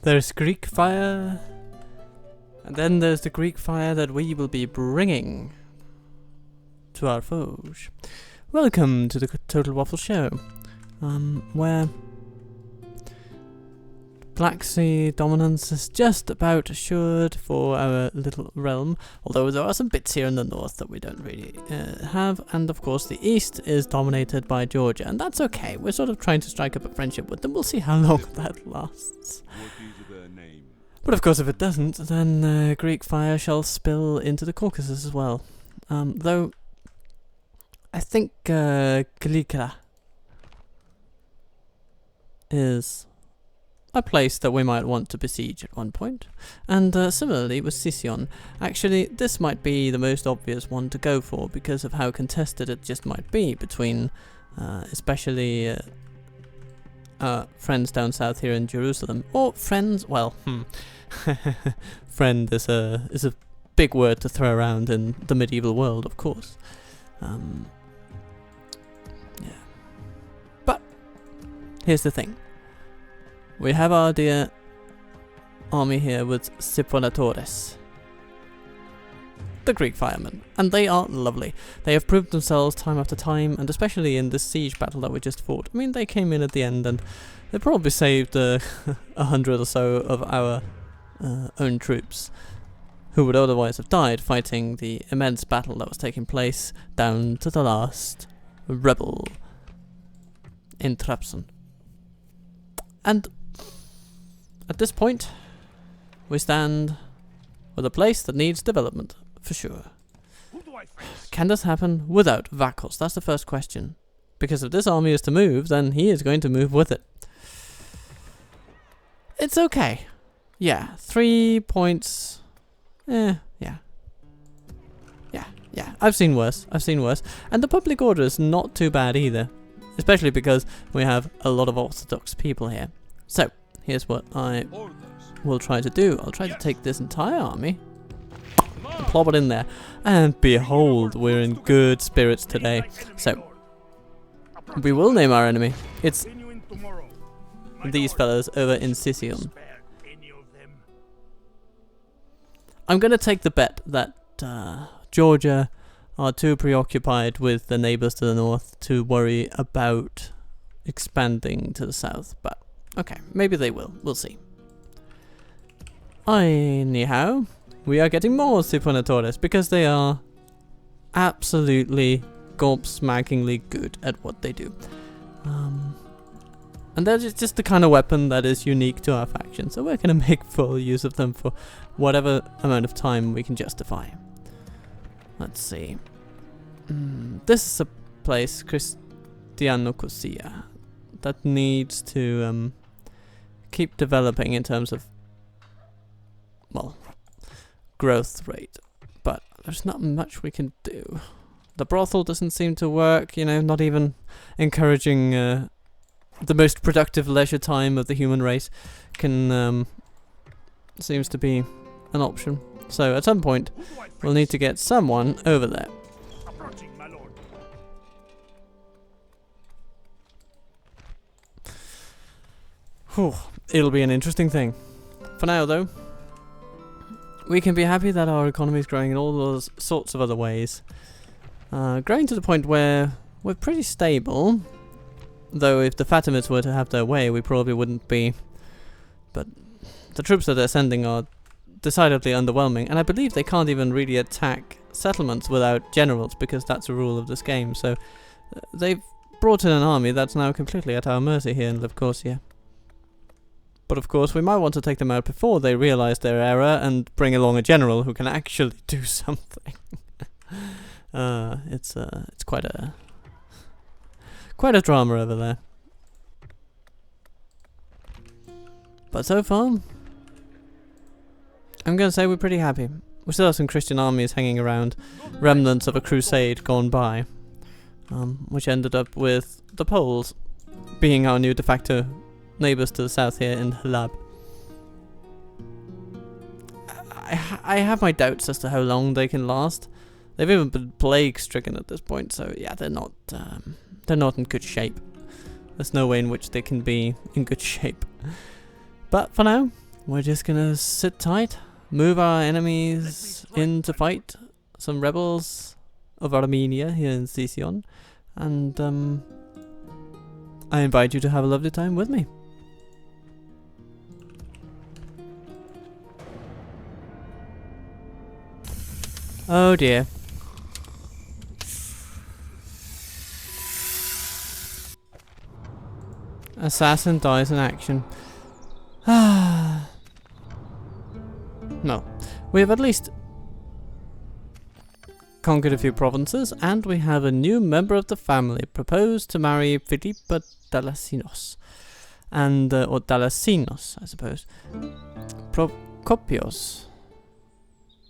There's Greek fire. And then there's the Greek fire that we will be bringing to our foes. Welcome to the Total Waffle Show, where Black Sea dominance is just about assured for our little realm, although there are some bits here in the north that we don't really have, and of course the east is dominated by Georgia, and that's okay. We're sort of trying to strike up a friendship with them. We'll see how long that lasts. But of course if it doesn't, then Greek fire shall spill into the Caucasus as well. Though I think Caligula is a place that we might want to besiege at one point. And similarly with Sicyon. Actually, this might be the most obvious one to go for because of how contested it just might be between especially friends down south here in Jerusalem. Or friends, well, friend is a big word to throw around in the medieval world, of course. Yeah. But here's the thing. We have our dear army here with Siponatores, the Greek firemen, and they are lovely. They have proved themselves time after time, and especially in this siege battle that we just fought. I mean, they came in at the end and they probably saved 100 or so of our own troops, who would otherwise have died fighting the immense battle that was taking place down to the last rebel in Trabzon. And at this point, we stand with a place that needs development, for sure. Can this happen without Vakos? That's the first question. Because if this army is to move, then he is going to move with it. It's okay. Yeah, 3 points. Yeah. I've seen worse. And the public order is not too bad either. Especially because we have a lot of Orthodox people here. So, here's what I will try to do. I'll try to take this entire army and plop it in there. And behold, we're in good spirits today. So, we will name our enemy. It's these fellas over in Sicyon. I'm going to take the bet that Georgia are too preoccupied with the neighbours to the north to worry about expanding to the south. But, okay, maybe they will. We'll see. Anyhow, we are getting more Siponatores because they are absolutely gobsmackingly good at what they do. And they're just the kind of weapon that is unique to our faction, so we're going to make full use of them for whatever amount of time we can justify. Let's see. This is a place, Christianokosia, that needs to keep developing in terms of, well, growth rate. But there's not much we can do. The brothel doesn't seem to work, you know, not even encouraging the most productive leisure time of the human race can seems to be an option. So at some point, we'll need to get someone over there. Whew, it'll be an interesting thing. For now, though, we can be happy that our economy is growing in all those sorts of other ways. Growing to the point where we're pretty stable. Though if the Fatimids were to have their way, we probably wouldn't be. But the troops that they're sending are decidedly underwhelming, and I believe they can't even really attack settlements without generals, because that's a rule of this game. So they've brought in an army that's now completely at our mercy here in Lefkosia. But of course, we might want to take them out before they realize their error and bring along a general who can actually do something. It's quite a drama over there. But so far, I'm going to say we're pretty happy. We still have some Christian armies hanging around, remnants of a crusade gone by, which ended up with the Poles being our new de facto neighbours to the south here in Hlab. I have my doubts as to how long they can last. They've even been plague-stricken at this point, so yeah, they're not in good shape. There's no way in which they can be in good shape. But for now, we're just gonna sit tight, move our enemies in to fight some rebels of Armenia here in Sicyon, and I invite you to have a lovely time with me. Oh dear. Assassin dies in action. No. We have at least conquered a few provinces, and we have a new member of the family proposed to marry Philippa Dalasinos. And, or Dalasinos, I suppose. Prokopios.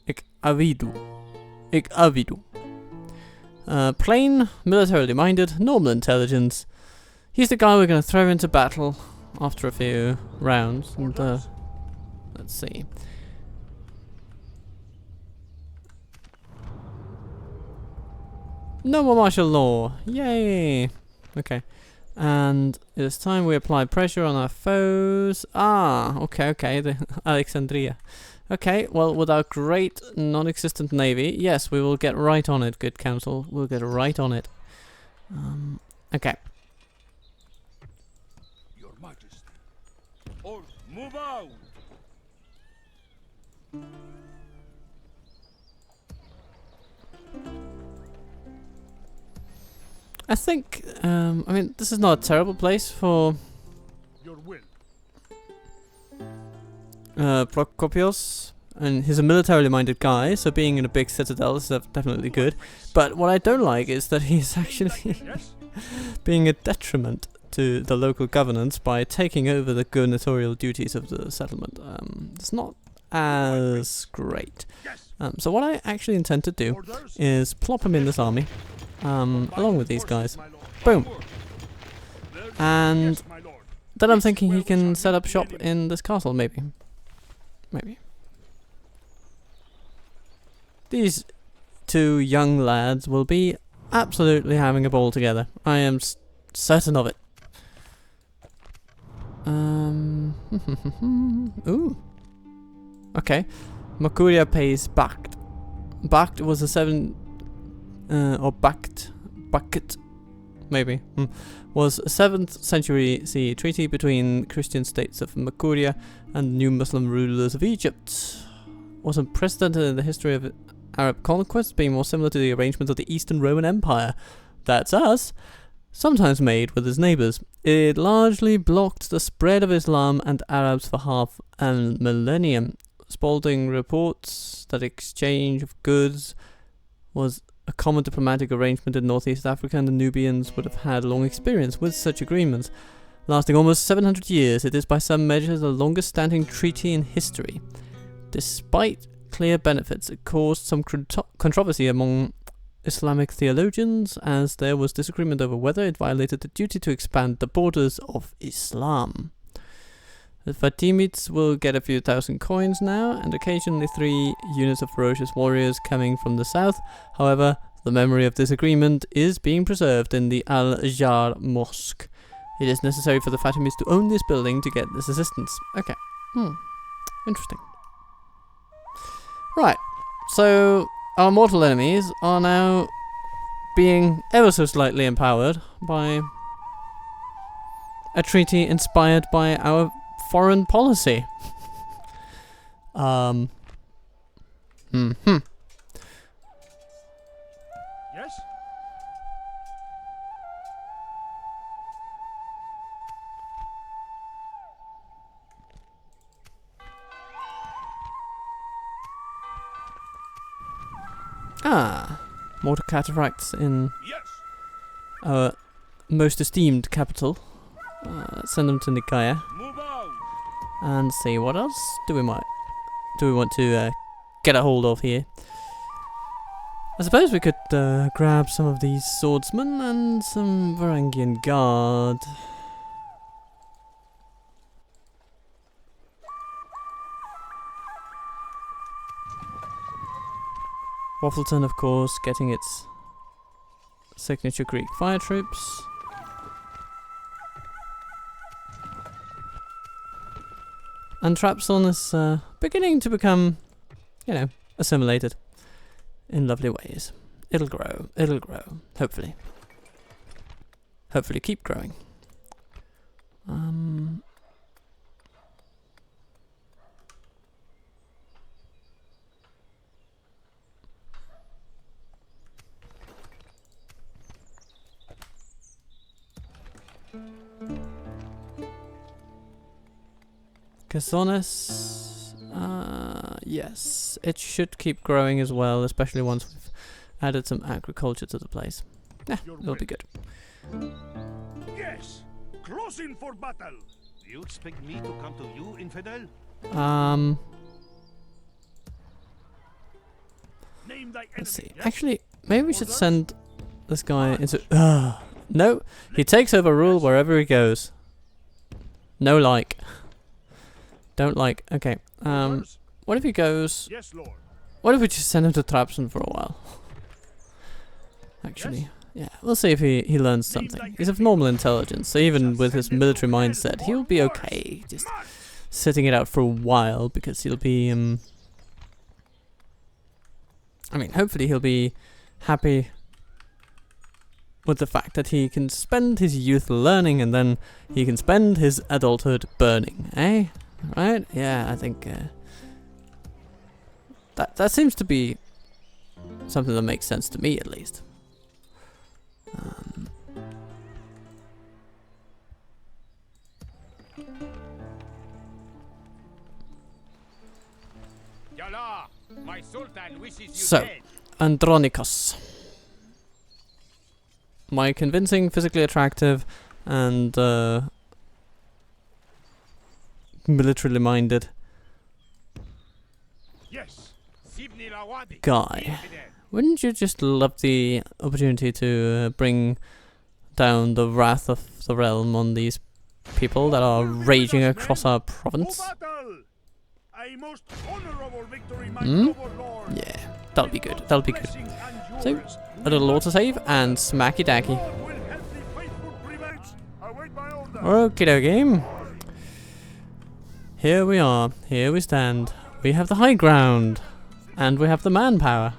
Ik avidu. Plain, militarily minded, normal intelligence. He's the guy we're going to throw into battle after a few rounds. And, let's see. No more martial law. Yay! Okay. And it's time we apply pressure on our foes. Ah, okay, the Alexandria. Okay, well, with our great non-existent navy, yes, we will get right on it, good council. We'll get right on it. Okay. Your Majesty. Or move out. I think, I mean, this is not a terrible place for Your will. Prokopios, and he's a militarily minded guy, so being in a big citadel is definitely good. But what I don't like is that he's actually being a detriment to the local governance by taking over the gubernatorial duties of the settlement. It's not as great. So what I actually intend to do is plop him in this army, along with these guys. Boom! And then I'm thinking he can set up shop in this castle, maybe. These two young lads will be absolutely having a ball together. I am certain of it. Ooh. Okay. Makuria pays Bakt. Bakt was a Bucket, maybe, was a 7th century CE treaty between Christian states of Makuria and new Muslim rulers of Egypt. Was unprecedented in the history of Arab conquest, being more similar to the arrangement of the Eastern Roman Empire. That's us. Sometimes made with its neighbours. It largely blocked the spread of Islam and Arabs for half a millennium. Spalding reports that exchange of goods was a common diplomatic arrangement in Northeast Africa, and the Nubians would have had long experience with such agreements. Lasting almost 700 years, it is by some measures the longest standing treaty in history. Despite clear benefits, it caused some controversy among Islamic theologians, as there was disagreement over whether it violated the duty to expand the borders of Islam. The Fatimids will get a few thousand coins now, and occasionally 3 units of ferocious warriors coming from the south. However, the memory of this agreement is being preserved in the Al-Jar Mosque. It is necessary for the Fatimids to own this building to get this assistance. Okay. Interesting. Right. So, our mortal enemies are now being ever so slightly empowered by a treaty inspired by our foreign policy. Yes? Mortar cataracts in Yes. our most esteemed capital. Let's send them to Nicaea. Move out. And see what else do we want to get a hold of here. I suppose we could grab some of these swordsmen and some Varangian guard. Waffleton, of course, getting its signature Greek fire troops. And Trabzon is beginning to become, you know, assimilated in lovely ways. It'll grow, hopefully. Hopefully keep growing. Casones, yes, it should keep growing as well, especially once we've added some agriculture to the place. Yeah, it'll be good. Yes, closing for battle. Do you expect me to come to you, infidel? Name thy Let's see. enemy, yes? Actually, maybe we should send this guy into... no, he takes over rule wherever he goes. No like. Don't like. Okay. Orders? What if he goes... Yes, Lord. What if we just send him to Trabzon for a while? Actually, yeah. We'll see if he learns something. He's of normal intelligence, so even with his military mindset, he'll be okay. Just sitting it out for a while, because he'll be... I mean, hopefully he'll be happy with the fact that he can spend his youth learning, and then he can spend his adulthood burning, eh? Right? Yeah, I think that seems to be something that makes sense to me, at least. Yalla, my sultan wishes you So, dead. Andronikos. My convincing, physically attractive, and militarily minded Yes, Sibni Lawadi. guy. Wouldn't you just love the opportunity to bring down the wrath of the realm on these people that are raging across our province? battle. A most honorable victory, my Hmm? noble lord. Yeah, that'll be good. That'll be good. Blessing and So, yours. a little autosave and smacky dacky. God will help the faithful prelates. Await my order. Okie dokie. Here we are. Here we stand. We have the high ground. And we have the manpower.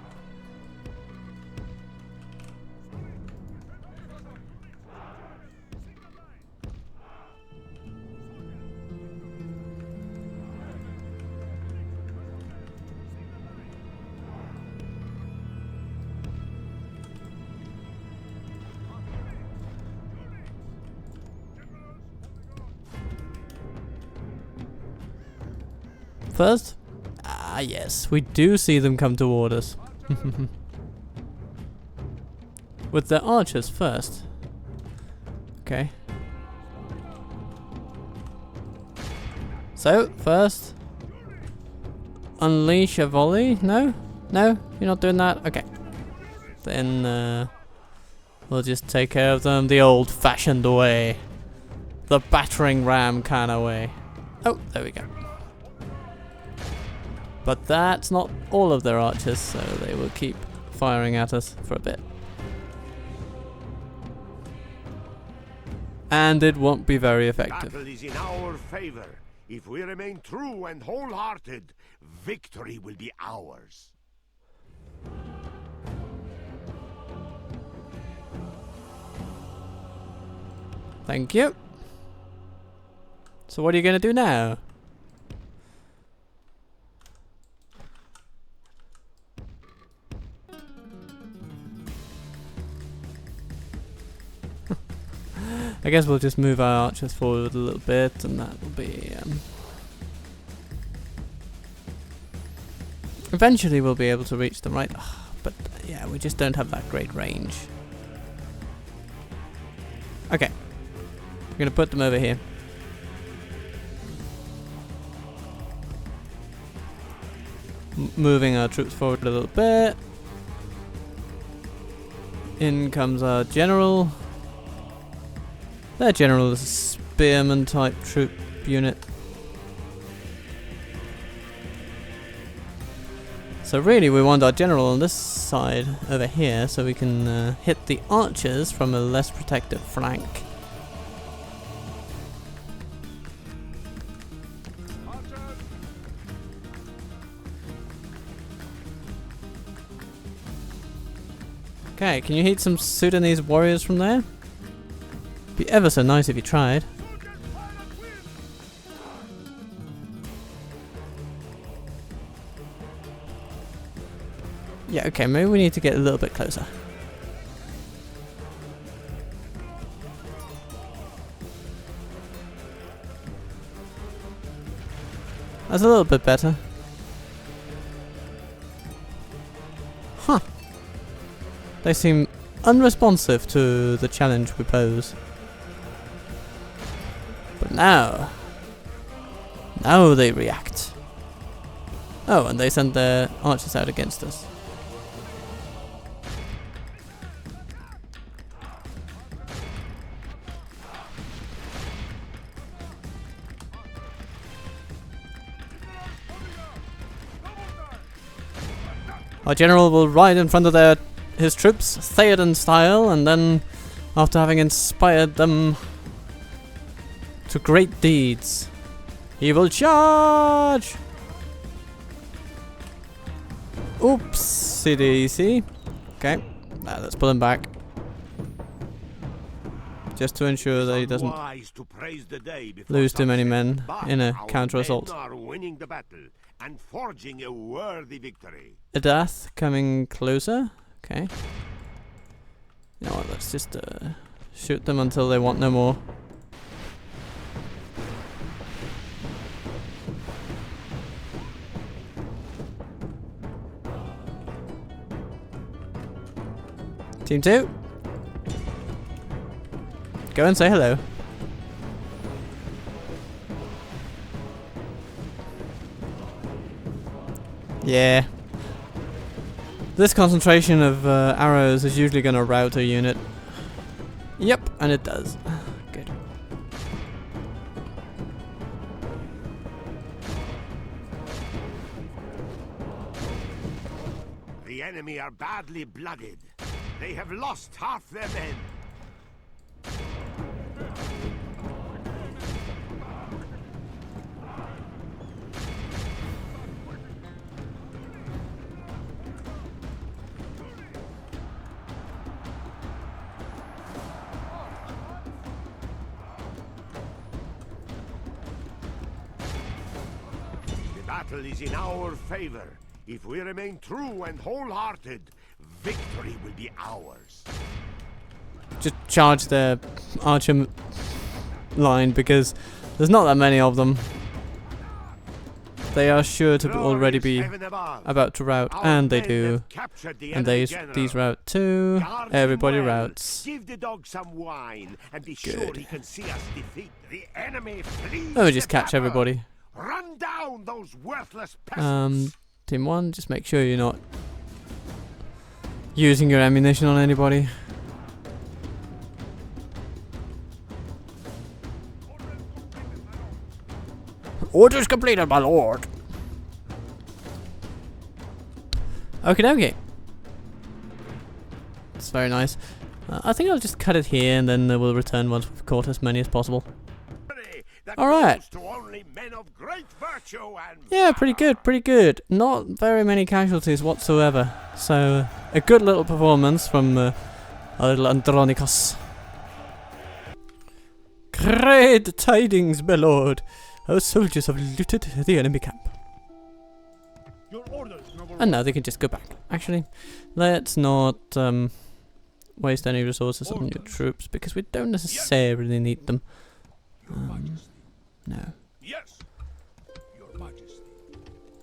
First? Ah, yes, we do see them come toward us. With their archers first. Okay. So, first, unleash a volley? No? No? You're not doing that? Okay. Then, we'll just take care of them the old-fashioned way. The battering ram kind of way. Oh, there we go. But that's not all of their archers, so they will keep firing at us for a bit. And it won't be very effective. Battle is in our favor. If we remain true and wholehearted, victory will be ours. Thank you. So what are you going to do now? I guess we'll just move our archers forward a little bit, and that will be... eventually we'll be able to reach them, right? But yeah, we just don't have that great range. Okay. We're going to put them over here. Moving our troops forward a little bit. In comes our general. Their general is a spearman type troop unit. So really we want our general on this side over here so we can hit the archers from a less protected flank. Archers, Okay, can you hit some Sudanese warriors from there? Be ever so nice if you tried. Yeah, okay, maybe we need to get a little bit closer. That's a little bit better. Huh. They seem unresponsive to the challenge we pose. But now they react. Oh, and they send their archers out against us. Our general will ride in front of his troops, Theoden style, and then, after having inspired them to great deeds, he will charge! Oopsie daisy. Okay, now let's pull him back. Just to ensure that he doesn't lose too many men in a counter-assault. And forging a worthy victory. Adath coming closer. Okay. You know what, let's just shoot them until they want no more. Team 2. Go and say hello. Yeah. This concentration of arrows is usually going to rout a unit. Yep, and it does. Good. The enemy are badly blooded. They have lost half their men. The battle is in our favor. If we remain true and wholehearted, victory will be ours. Just charge their archer line because there's not that many of them. They are sure to already be about to rout, and they do. And these rout too. Everybody routs. Give the dog some wine and be sure he can see us defeat the enemy. Oh, just catch everybody. Run down those worthless peasants. Team 1, just make sure you're not using your ammunition on anybody. Orders completed, my lord. Okie dokie. That's very nice. I think I'll just cut it here and then we'll return once we've caught as many as possible. Alright. Yeah, pretty good, pretty good. Not very many casualties whatsoever. So, a good little performance from our little Andronikos. Great tidings, my lord. Our soldiers have looted the enemy camp. And now they can just go back. Actually, let's not waste any resources on your troops because we don't necessarily need them. No. Yes, Your Majesty.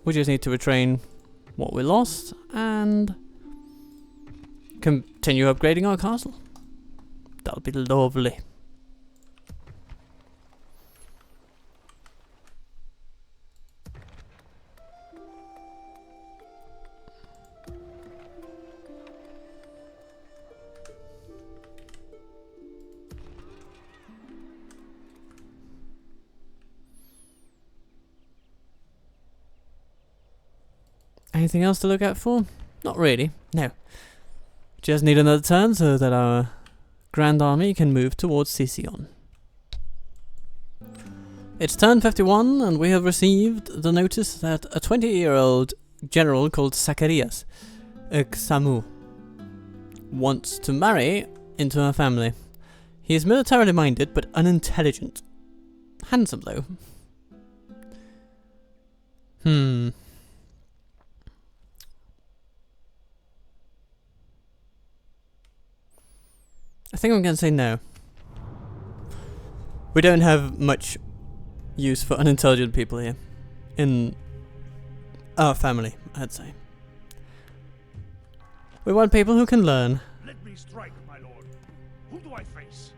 We just need to retrain what we lost and continue upgrading our castle. That'll be lovely. Anything else to look out for? Not really, no. Just need another turn so that our Grand Army can move towards Sicyon. It's turn 51 and we have received the notice that a 20-year-old general called Zacharias Xamu wants to marry into her family. He is militarily minded but unintelligent. Handsome though. I think I'm going to say no. We don't have much use for unintelligent people here. In our family, I'd say. We want people who can learn. Let me strike, my lord. Who do I face?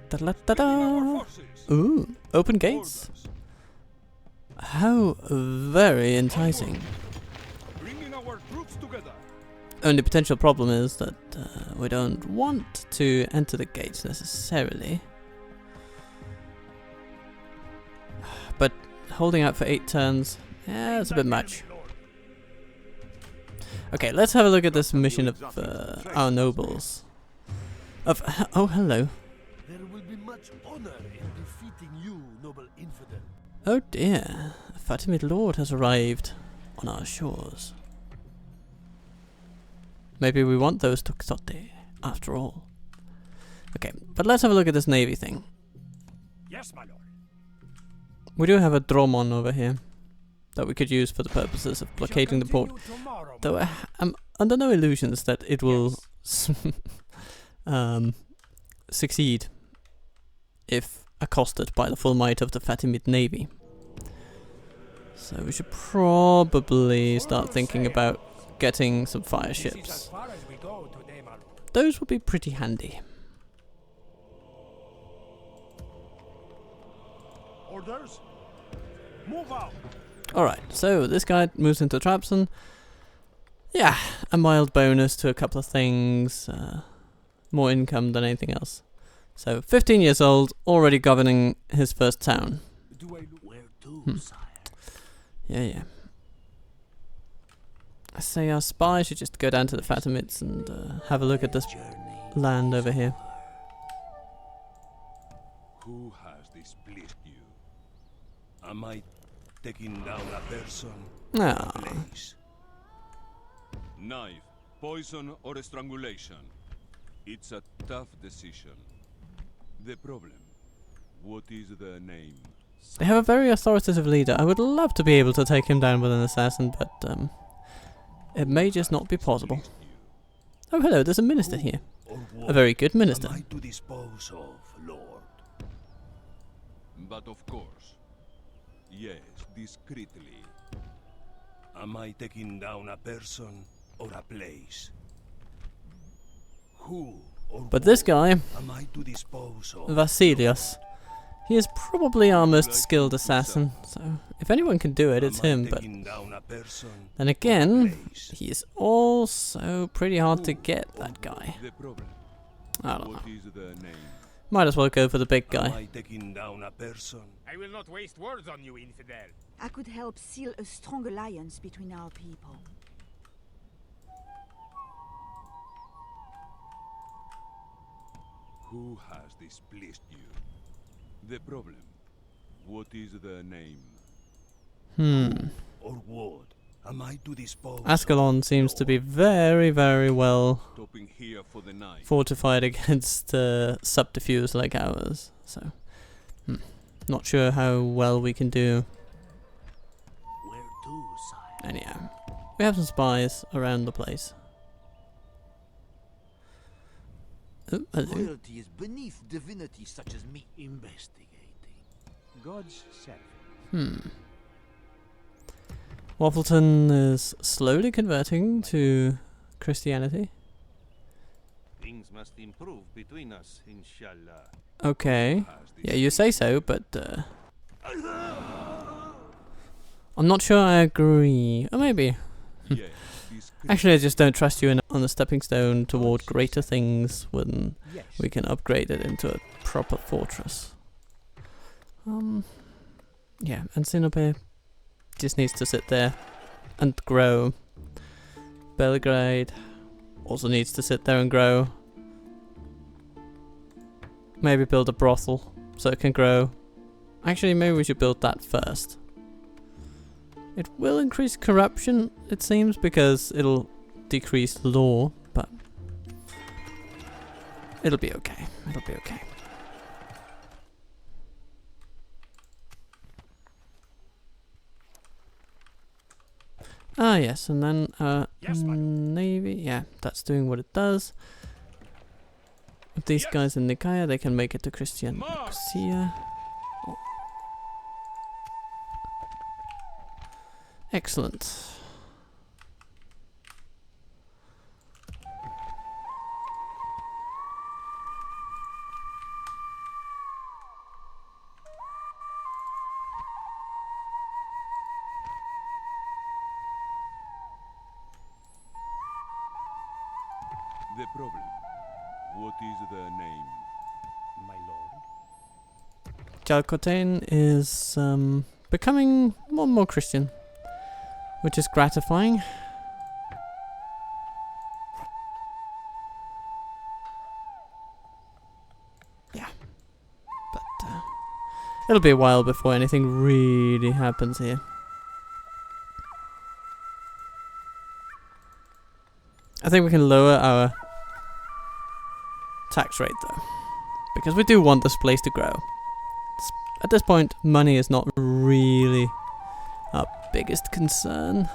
Da-da-da-da. Ooh, open gates. How very enticing. Bringing our troops together. Only potential problem is that we don't want to enter the gates necessarily. But holding out for 8 turns, yeah, that's a bit much. Okay, let's have a look at this mission of our nobles. Oh, hello. There will be much honor in defeating you, noble infidel. Oh dear, a Fatimid lord has arrived on our shores. Maybe we want those Tuxote, after all. Okay, but let's have a look at this navy thing. Yes, my lord. We do have a Dromon over here that we could use for the purposes of blockading the port. Though I'm under no illusions that it will succeed if accosted by the full might of the Fatimid navy. So we should probably start thinking about getting some fire ships. Those would be pretty handy. Orders? Move out. Alright, so this guy moves into Trabzon. Yeah, a mild bonus to a couple of things. More income than anything else. So, 15 years old, already governing his first town. Where to, sire? Yeah. I say our spy should just go down to the Fatimids and have a look at this land over here. Who has displeased you? Am I taking down a person or Ah. a place? Knife, poison, or strangulation. It's a tough decision. The problem. What is the name? They have a very authoritative leader. I would love to be able to take him down with an assassin, but it may just not be possible. Oh, hello, there's a minister here. A very good minister. Am I to dispose of, Lord? But of course. Yes, discreetly. Am I taking down a person or a place? Who or But this guy, am I to dispose of? Vasilios, he is probably our most skilled assassin, so if anyone can do it, it's him, but then again, he is also pretty hard to get, that guy. The problem. I don't know. What is the name? Might as well go for the big Am guy. I taking down a person? I will not waste words on you, infidel. I could help seal a strong alliance between our people. Who has displeased you? The problem. What is the name? Or what? Am I to dispose Ascalon seems to be very, very well Stopping here for the night. fortified against subterfuge like ours, so not sure how well we can do. Where to, sire? Anyhow, we have some spies around the place. Oh, hello. Loyalty is beneath divinity such as me. Investigating. God's servant. Waffleton is slowly converting to Christianity. Things must improve between us, inshallah. Okay. Yeah, you say so, but I'm not sure I agree. Or maybe. Yes, Actually, I just don't trust you on the stepping stone toward greater things when we can upgrade it into a proper fortress. Yeah, and Sinope just needs to sit there and grow. Belgrade also needs to sit there and grow. Maybe build a brothel so it can grow. Actually, maybe we should build that first. It will increase corruption, it seems, because it'll decrease law, but It'll be okay. It'll be okay. Ah, yes, and then Yes, my lord. Navy. Yeah, that's doing what it does. With these guys in Nicaea, they can make it to Christian Nicosia. Oh. Excellent. The problem. What is the name? My lord. Jalcotain is becoming more and more Christian, which is gratifying. Yeah, but it'll be a while before anything really happens here. I think we can lower our tax rate though, because we do want this place to grow. At this point, money is not really our biggest concern.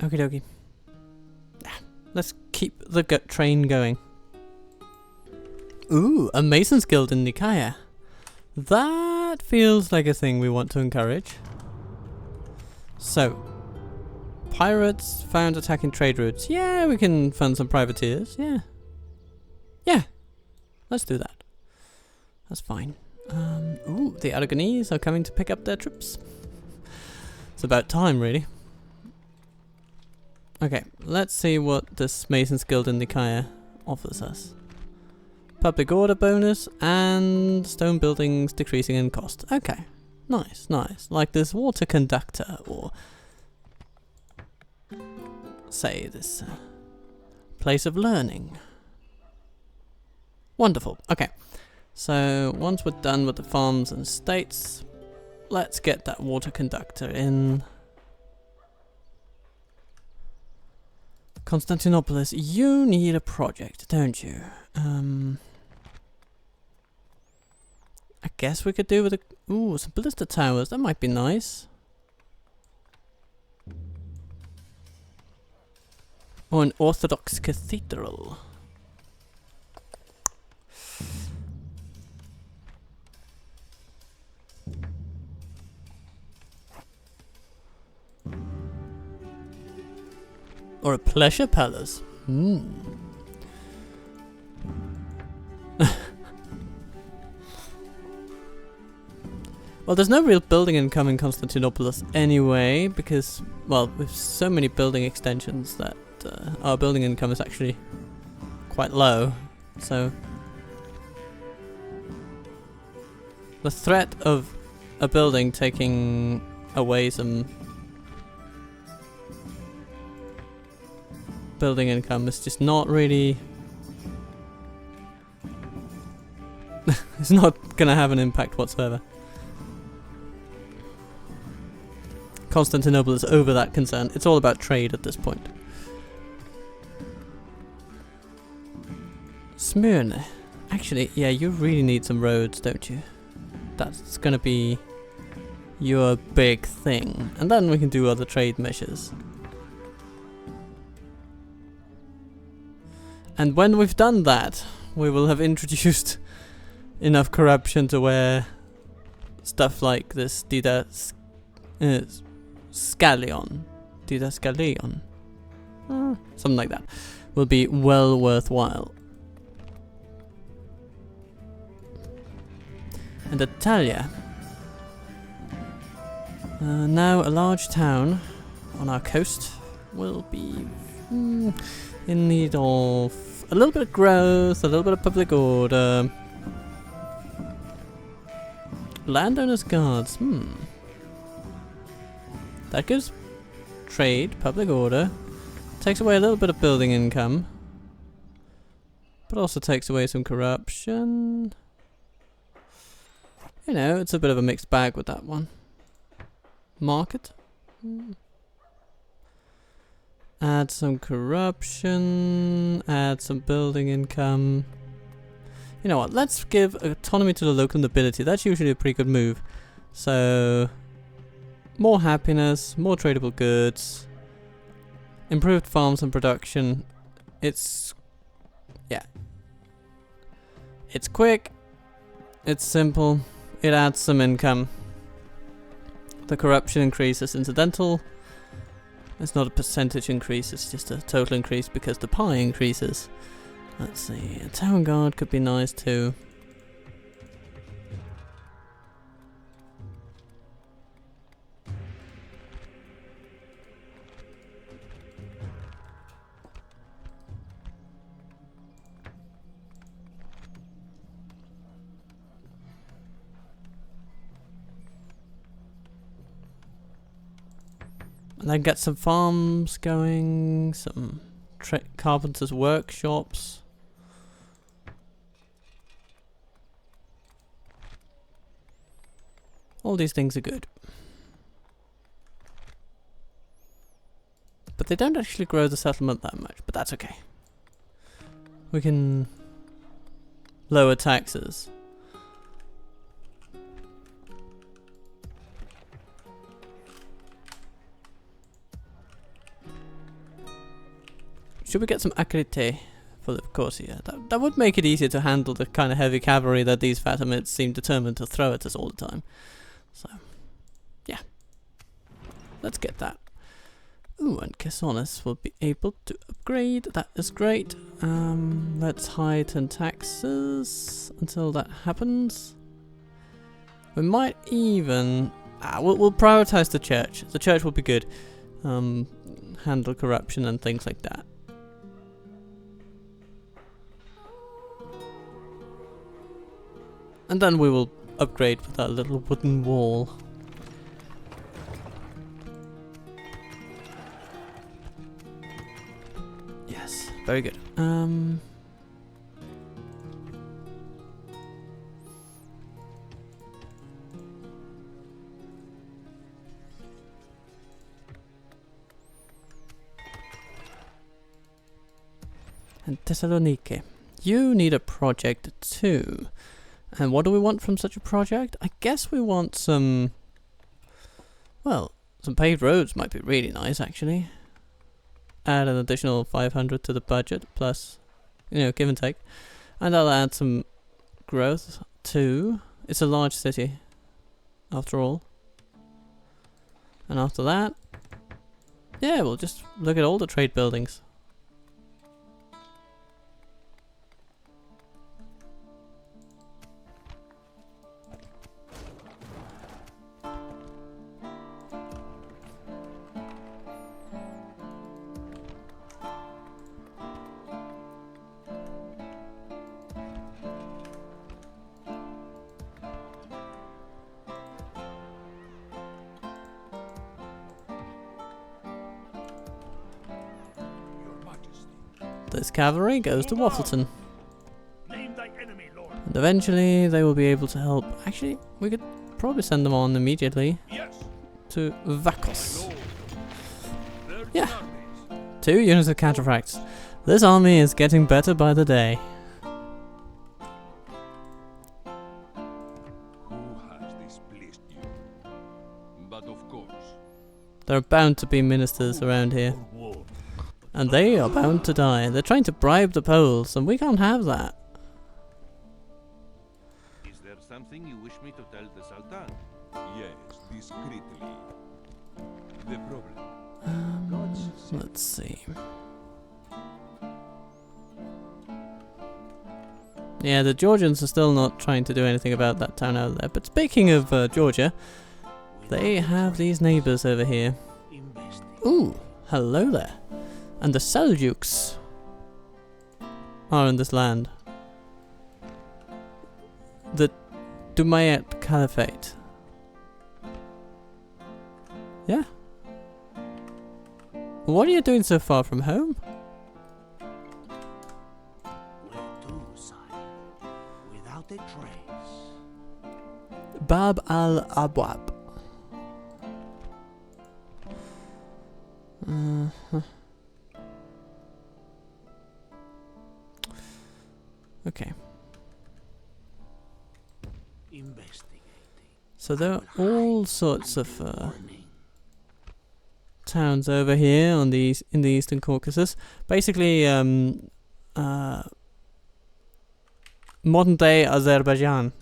Okie dokie. Let's keep the train going. Ooh, a Mason's Guild in Nicaea. That feels like a thing we want to encourage. So, pirates found attacking trade routes. Yeah, we can fund some privateers. Yeah. Yeah. Let's do that. That's fine. Ooh, the Aragonese are coming to pick up their troops. It's about time, really. Okay, let's see what this Mason's Guild in Nicaea offers us. Public order bonus and stone buildings decreasing in cost. Okay, nice, nice. Like this water conductor, or say this place of learning. Wonderful. Okay, so once we're done with the farms and estates, let's get that water conductor in. Constantinopolis, you need a project, don't you? I guess we could do with a... Ooh, some ballista towers, that might be nice. Or an Orthodox cathedral. Or a pleasure palace. Well, there's no real building income in Constantinopolis anyway, because, well, with so many building extensions that our building income is actually quite low. So the threat of a building taking away some building income is just not really... it's not gonna have an impact whatsoever. Constantinople is over that concern. It's all about trade at this point. Smyrna. Actually, yeah, you really need some roads, don't you? That's gonna be your big thing. And then we can do other trade measures. And when we've done that, we will have introduced enough corruption to where stuff like this didascalion, something like that, will be well worthwhile. And Italia, now a large town on our coast, will be in need of a little bit of growth, a little bit of public order. Landowners guards, that gives trade, public order, takes away a little bit of building income, but also takes away some corruption. You know, it's a bit of a mixed bag with that one. Market. Add some corruption, add some building income. You know what, let's give autonomy to the local nobility. That's usually a pretty good move. So, more happiness, more tradable goods, improved farms and production. It's quick, it's simple, it adds some income. The corruption increase is incidental. It's not a percentage increase, it's just a total increase because the pie increases. Let's see, a town guard could be nice too. And then get some farms going, some carpenters' workshops. All these things are good. But they don't actually grow the settlement that much, but that's okay. We can lower taxes. Should we get some Crete for the Corsia? That would make it easier to handle the kind of heavy cavalry that these Fatimids seem determined to throw at us all the time. So, yeah. Let's get that. Ooh, and Chersonес will be able to upgrade. That is great. Let's heighten taxes until that happens. We might even... we'll prioritize the church. The church will be good. Handle corruption and things like that. And then we will upgrade with that little wooden wall. Yes, very good. And Thessaloniki, you need a project too. And what do we want from such a project? I guess we want some... Well, some paved roads might be really nice, actually. Add an additional 500 to the budget, plus, you know, give and take. And I'll add some growth, too. It's a large city, after all. And after that... Yeah, we'll just look at all the trade buildings. This cavalry goes to Waffleton. Name thy enemy, Lord. And eventually they will be able to help. Actually, we could probably send them on immediately to Vakos. Yeah. 2 units of cataphracts. This army is getting better by the day. Who has displeased you? But of course. There are bound to be ministers around here. And they are bound to die. They're trying to bribe the Poles, and we can't have that. Is there something you wish me to tell the Sultan? Yes, discreetly. The problem. Let's see. Yeah, the Georgians are still not trying to do anything about that town out there. But speaking of Georgia, they have these neighbours over here. Ooh, Hello there. And the Seljuks are in this land. The Dumayet Caliphate. Yeah. What are you doing so far from home? Where to, sire? Without a trace. Bab al-Abwab. Okay. Investigating. So there are all sorts of towns over here on the in the Eastern Caucasus. Basically, modern day Azerbaijan.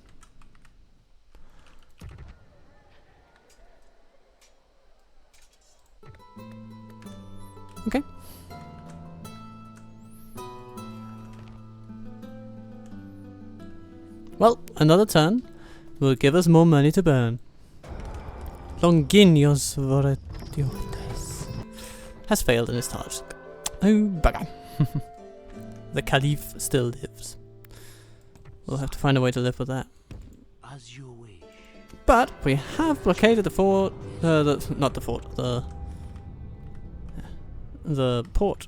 Okay. Well, another turn will give us more money to burn. Longinios Voretiotes has failed in his task. Oh, bugger. The Caliph still lives. We'll have to find a way to live with that. As you wish. But we have blockaded the fort. Not the fort. The port.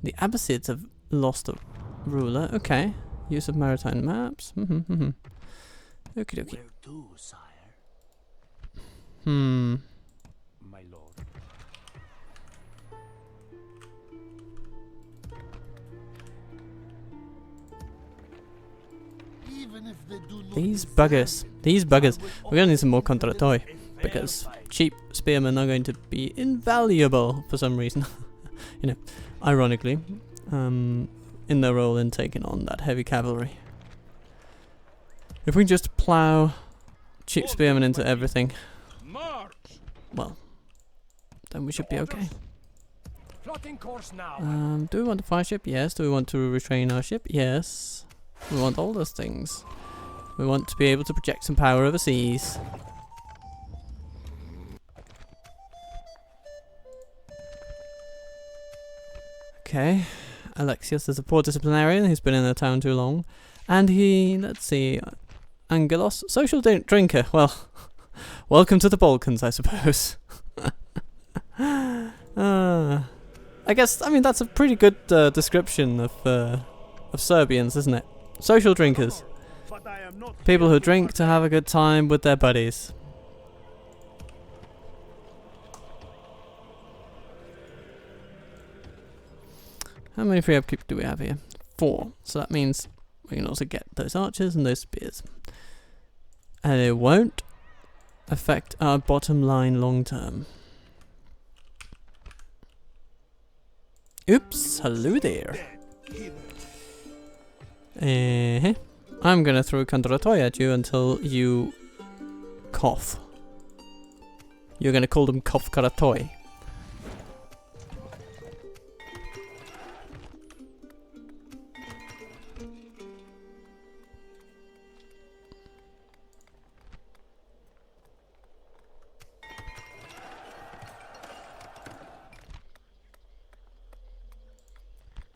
The Abbasids have lost a ruler. Okay. Use of maritime maps. Okie dokie. Where to, sire? My lord. Even if they do not These buggers. We're gonna need some more contratoi. Because cheap spearmen are going to be invaluable for some reason. You know, ironically. In their role in taking on that heavy cavalry. If we just plow cheap spearmen into everything, well, then we should be okay. Plotting course now. Do we want to fire ship? Yes. Do we want to retrain our ship? Yes. We want all those things. We want to be able to project some power overseas. Okay. Alexios is a poor disciplinarian who's been in the town too long. And he, let's see, Angelos, social drinker. Well, welcome to the Balkans, I suppose. I guess, I mean, that's a pretty good description of Serbians, isn't it? Social drinkers. People who drink to have a good time with their buddies. How many free upkeep do we have here? 4. So that means we can also get those archers and those spears. And it won't affect our bottom line long term. Oops, hello there. I'm gonna throw Kandratoi at you until you cough. You're gonna call them Cough Karatoi.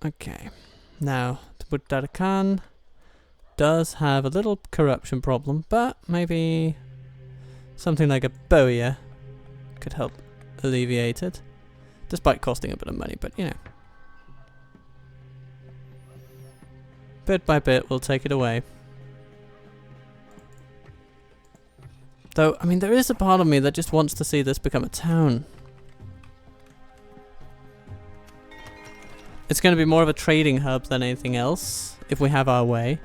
Okay, now Tbutarakhan does have a little corruption problem, but maybe something like a Boia could help alleviate it, despite costing a bit of money, but you know. Bit by bit, we'll take it away. Though, I mean, there is a part of me that just wants to see this become a town. It's going to be more of a trading hub than anything else, if we have our way.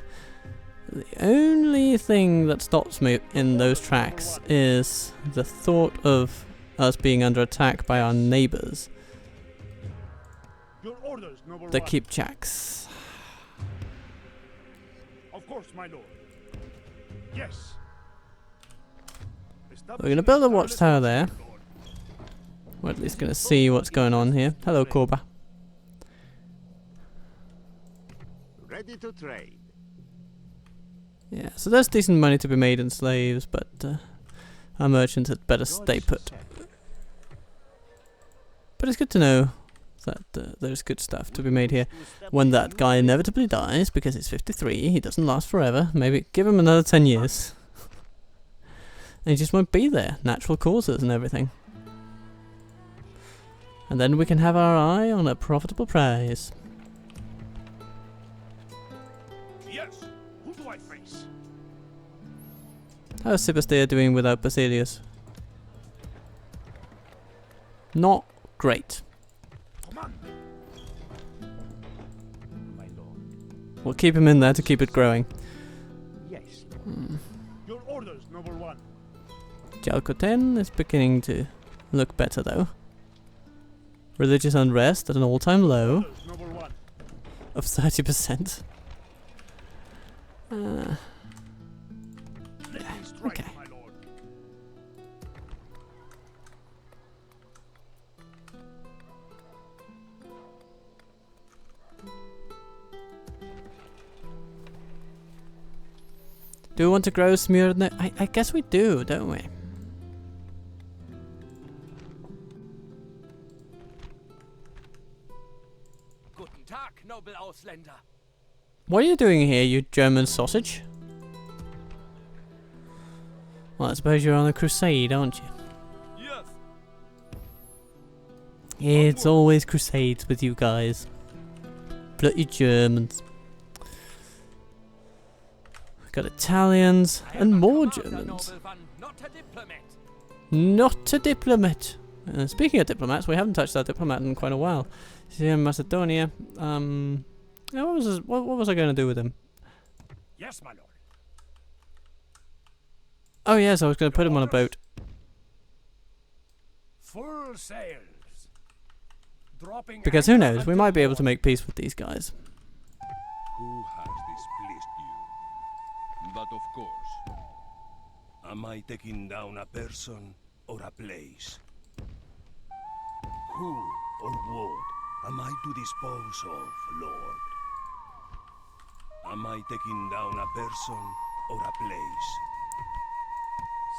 The only thing that stops me in those tracks is the thought of us being under attack by our neighbours, the Kipchaks. Of course, my lord. Yes. We're going to build a watchtower there. We're at least going to see what's going on here. Hello, Korba. Ready to trade. Yeah, so there's decent money to be made in slaves, but our merchants had better stay put. But it's good to know that there's good stuff to be made here. When that guy inevitably dies, because he's 53, he doesn't last forever. Maybe give him another 10 years. And he just won't be there. Natural causes and everything. And then we can have our eye on a profitable prize. Yes. Who do I face? How's Cyprus doing without Basilius? Not great. Command. My lord. We'll keep him in there to keep it growing. Yes. Your orders, noble one. Jalcoten is beginning to look better though. Religious unrest at an all-time low Orders, noble one. of 30%. Let me strike, okay. my lord. Do we want to grow Smyrna? I guess we do, don't we? Guten Tag, noble Ausländer. What are you doing here, you German sausage? Well, I suppose you're on a crusade, aren't you? Yes. It's always crusades with you guys. Bloody Germans. Got Italians and more Germans. Not a diplomat. Not a diplomat. Speaking of diplomats, we haven't touched our diplomat in quite a while. He's here in Macedonia. Yeah, what was I going to do with him? Yes, my lord. Oh yes, I was going to put him on a boat. Full sails. Dropping. Because who anchor knows, we until might be able to morning. make peace with these guys. Who has displeased you? But of course, Am I taking down a person or a place? Who or what am I to dispose of, Lord? Am I taking down a person or a place?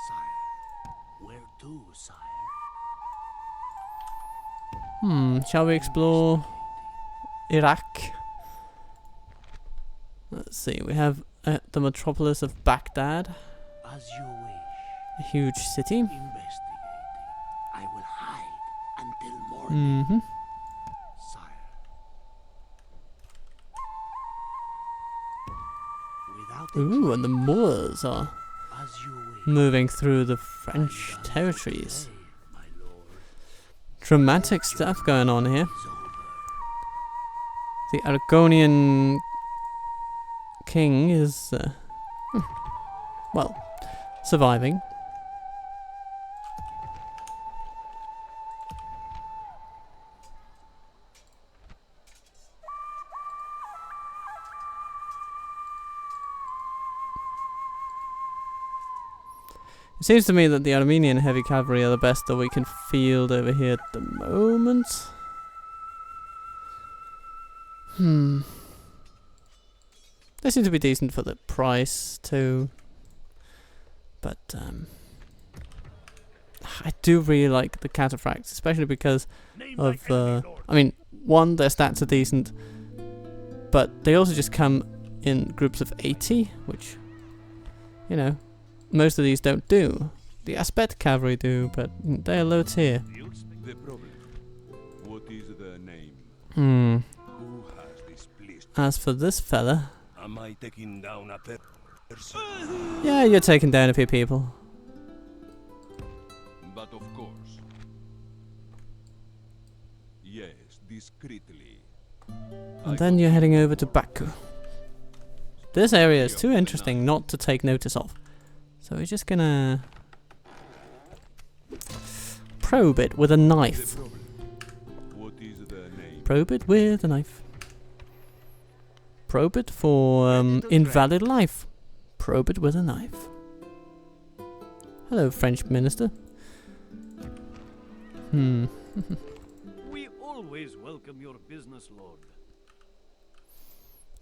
Sire. Where to, sire? Shall we explore Iraq? Let's see, we have the metropolis of Baghdad, As you wish. a huge city. Investigating. I will hide until morning, sire. Without a Ooh, and the Moors are as you wish. moving through the French territories. Slave, my lord, Dramatic stuff going on here. is over. The Aragonian king is, well, surviving. It seems to me that the Armenian heavy cavalry are the best that we can field over here at the moment. They seem to be decent for the price too. But I do really like the cataphracts, especially because Name of thy enemy, lord. I mean, one, their stats are decent, but they also just come in groups of 80, which, you know, most of these don't do. The Aspet cavalry do, but they're low tier. the problem. What is the name? Hmm. Who has displeased? As for this fella, Am I taking down a person? yeah, you're taking down a few people. But of course. Yes, discreetly. And then you're heading over to Baku. This area is too interesting not to take notice of. So we're just gonna probe it with a knife. What is the name? Probe it with a knife. Probe it for invalid life. Probe it with a knife. Hello, French minister. We always welcome your business, lord.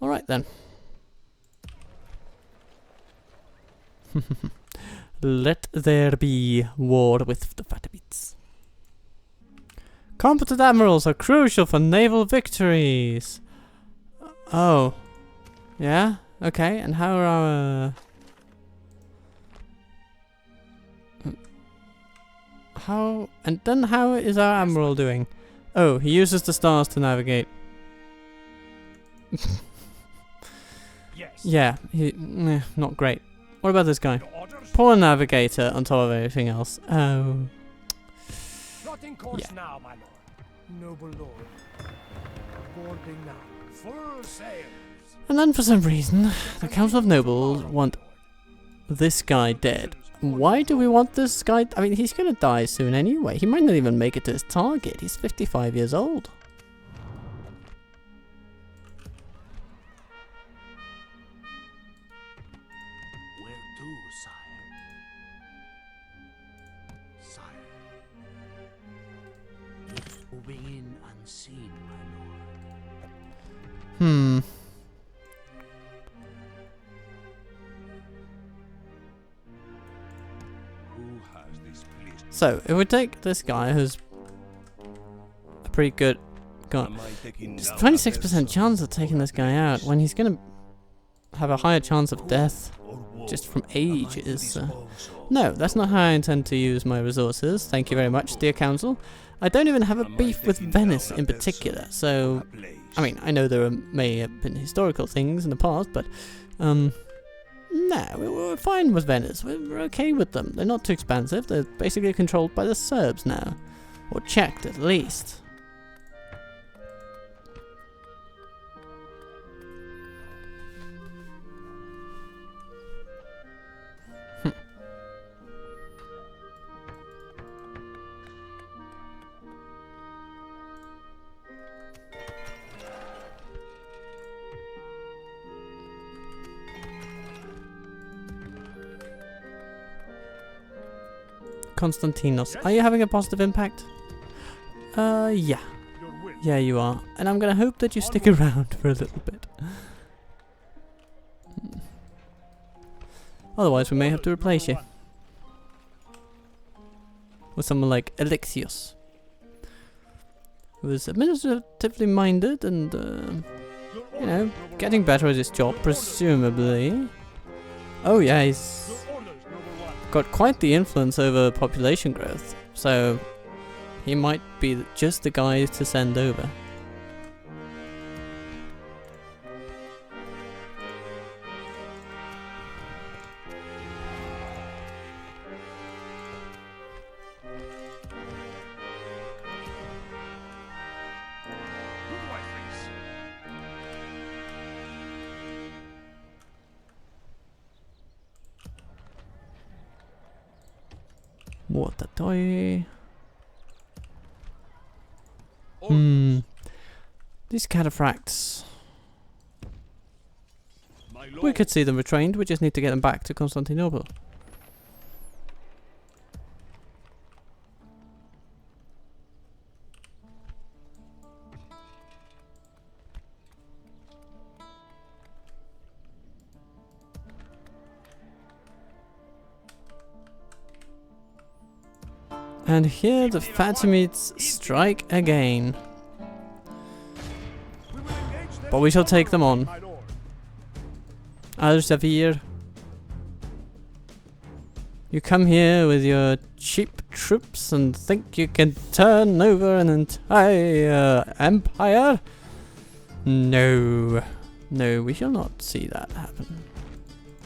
Alright then. Let there be war with the Fatimids. Competent admirals are crucial for naval victories. Oh. Yeah? Okay, and how are our... How... And then how is our admiral doing? Oh, he uses the stars to navigate. Yes. Yeah, not great. What about this guy? Your orders? Poor navigator on top of everything else. Oh. Plotting course Yeah. now, my lord. Noble lord. Boarding now. Full sails. And then for some reason, the Council of Nobles want this guy dead. Why do we want this guy? I mean, he's gonna die soon anyway. He might not even make it to his target. He's 55 years old. Where to, sire? Sire. Moving in unseen, my lord. Hmm. Who has displeased So, if we take this guy who's a pretty good... God, Am I taking there's down a 26% person chance of taking this guy out when he's gonna have a higher chance of death or war? just from Am I to age. dispose of? No, that's not how I intend to use my resources. Thank you very much, dear council. I don't even have a Am I beef with taking Venice down a in person particular, or so... a place? I mean, I know there may have been historical things in the past, but... no, we're fine with Venice. We're okay with them. They're not too expansive. They're basically controlled by the Serbs now. Or checked, at least. Konstantinos, are you having a positive impact? Yeah. Your will. Yeah, you are. And I'm gonna hope that you stick around for a little bit. Otherwise, we may have to replace you with someone like Alexios, who is administratively minded and, you know, getting better at his job, presumably. Oh yeah, he's got quite the influence over population growth, so he might be just the guy to send over. Water toy. These cataphracts. My We lord, could see them retrained, we just need to get them back to Constantinople. And here the Fatimids strike again. But we shall take them on. My lord. Al-Zavir, you come here with your cheap troops and think you can turn over an entire empire? No. No, we shall not see that happen.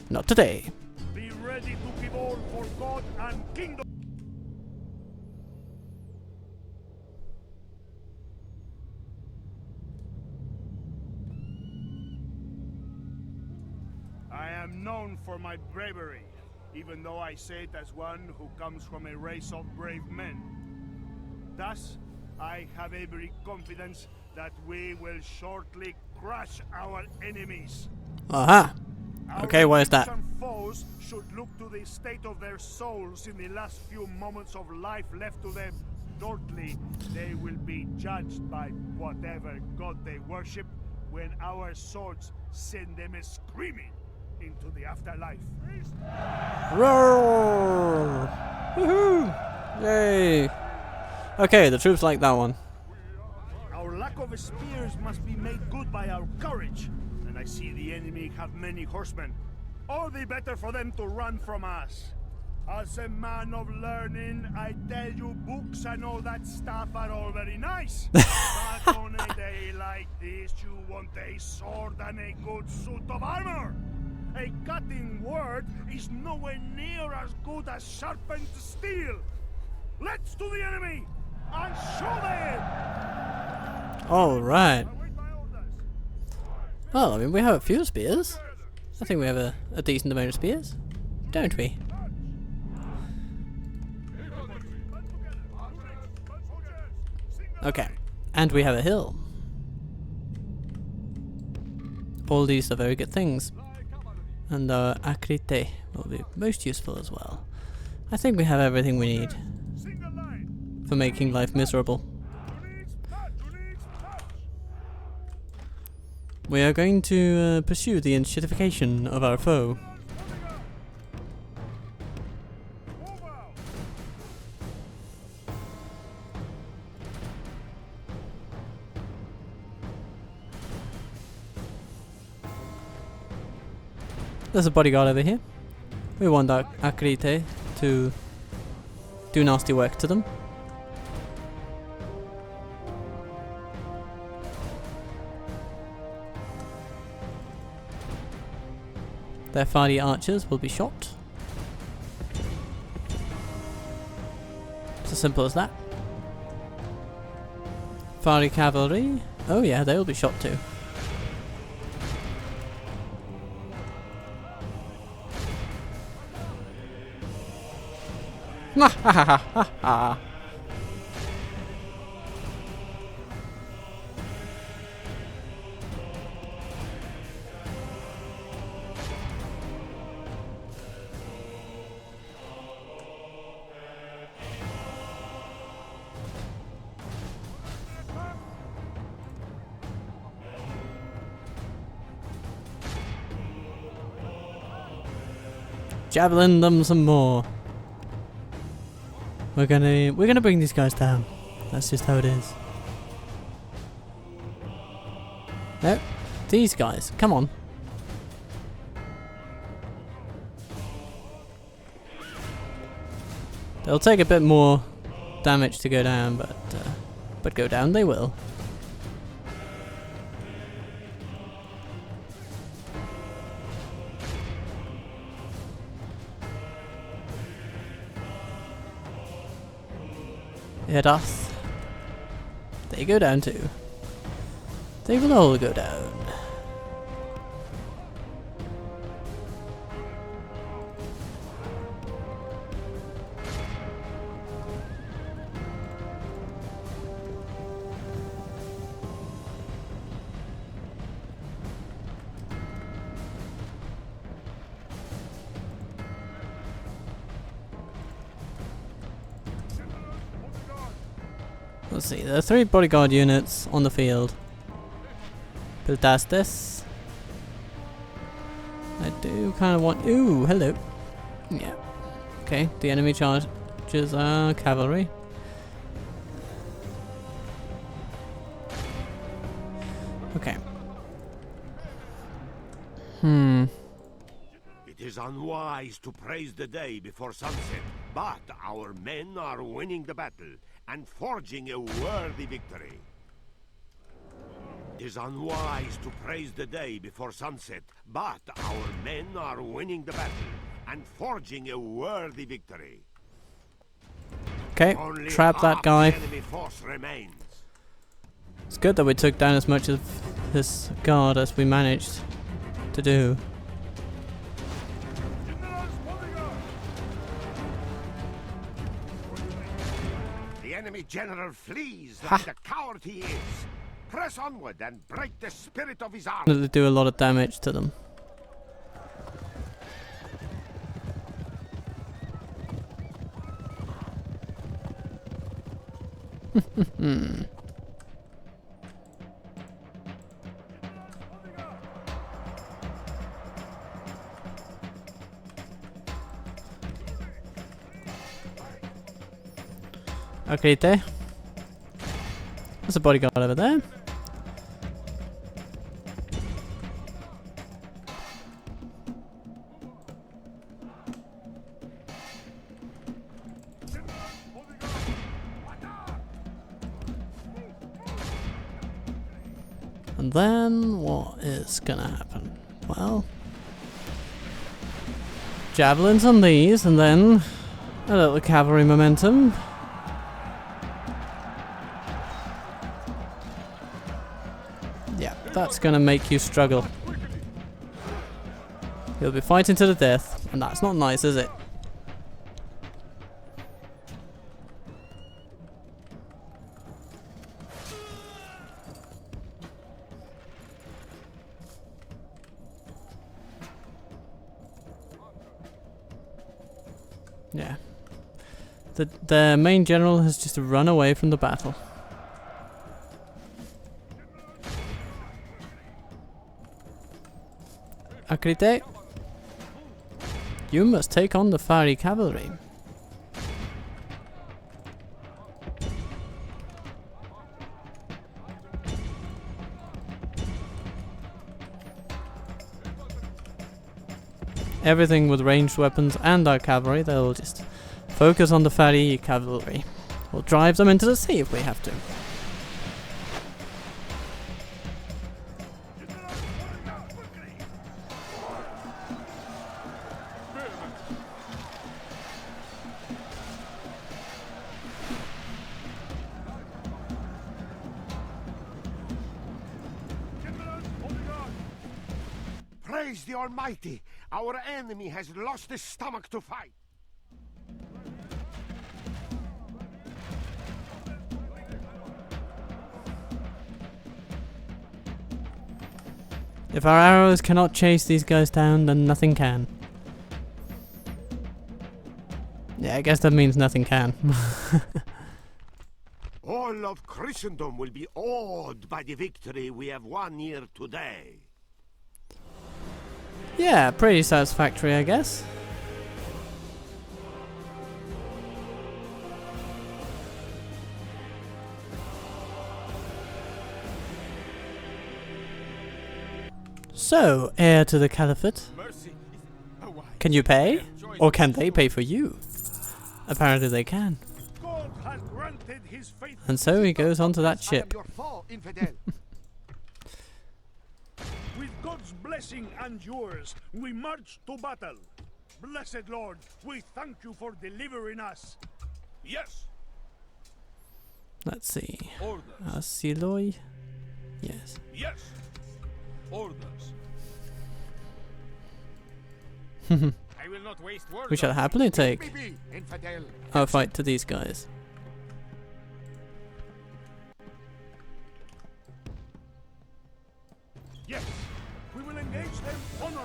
Not today. Be ready to give all for God and kingdom. I am known for my bravery, even though I say it as one who comes from a race of brave men. Thus, I have every confidence that we will shortly crush our enemies. Aha! Our Okay, why is that? Egyptian foes should look to the state of their souls in the last few moments of life left to them. Shortly, they will be judged by whatever god they worship when our swords send them screaming into the afterlife. Roar! Woohoo! Yay! Okay, the troops like that one. of spears must be made good by our courage. And I see the enemy have many horsemen. All the better for them to run from us. As a man of learning, I tell you books and all that stuff are all very nice. But on a day like this, you want a sword and a good suit of armor. A cutting word is nowhere near as good as sharpened steel. Let's to the enemy and show them! Alright. Well, I mean, we have a few spears. I think we have a decent amount of spears, don't we? Okay, and we have a hill. All these are very good things. And our Crete will be most useful as well. I think we have everything we need for making life miserable. We are going to pursue the enshittification of our foe. There's a bodyguard over here. We want our Crete to do nasty work to them. Their hardy archers will be shot. It's as simple as that. Fiery cavalry. Oh yeah, they will be shot too. Ha ha ha ha ha. Javelin them some more. We're gonna bring these guys down. That's just how it is. No, these guys. Come on. They'll take a bit more damage to go down, but go down they will. Hit us. They go down too. They will all go down. Let's see, there are 3 bodyguard units on the field. Piltastes. I do kind of want... Ooh, hello. Yeah. Okay, the enemy charges are cavalry. Okay. It is unwise to praise the day before sunset, but our men are winning the battle and forging a worthy victory. It is unwise to praise the day before sunset, but our men are winning the battle and forging a worthy victory. Okay, Only trap that guy. the enemy force remains. It's good that we took down as much of this guard as we managed to do. The enemy general flees like the coward he is. Press onward and break the spirit of his army. They do a lot of damage to them. Okay, there's a bodyguard over there. And then what is gonna happen? Well, javelins on these, and then a little cavalry momentum. Yeah, that's gonna make you struggle. You'll be fighting to the death, and that's not nice, is it? Yeah. The main general has just run away from the battle. Crete, you must take on the fiery cavalry. Everything with ranged weapons and our cavalry, they'll just focus on the fiery cavalry. We'll drive them into the sea if we have to. Praise the Almighty! Our enemy has lost his stomach to fight! If our arrows cannot chase these guys down, then nothing can. Yeah, I guess that means nothing can. All of Christendom will be awed by the victory we have won here today. Yeah, pretty satisfactory, I guess. So, heir to the caliphate. Can you pay? Or can they pay for you? Apparently they can. God has granted his faith. And so he goes onto that ship. With God's blessing and yours, we march to battle. Blessed Lord, we thank you for delivering us. Yes. Let's see. Orders. Siloi. Yes. Yes. Orders. I will not waste words. We shall happily take our fight to these guys. Yes, we will engage them honor.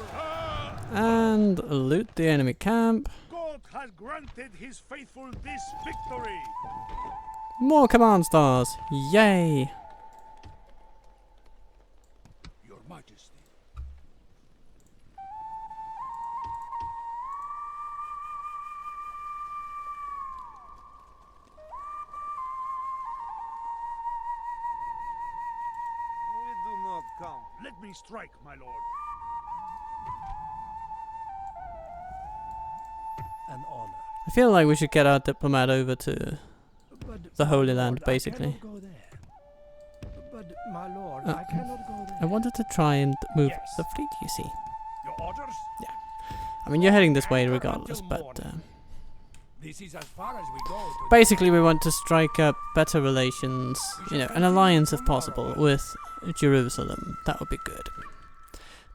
And loot the enemy camp. God has granted his faithful this victory. More command stars. Yay. Your Majesty. Let me strike, my lord. An honor. I feel like we should get our diplomat over to But the Holy my Land, lord, basically. I cannot go there. But my lord, I cannot go there. I wanted to try and move Yes. the fleet, you see. Your orders? I mean, you're heading this way regardless, but This is as far as we go. To basically we want to strike up better relations, you know, an alliance if possible, with Jerusalem. That would be good.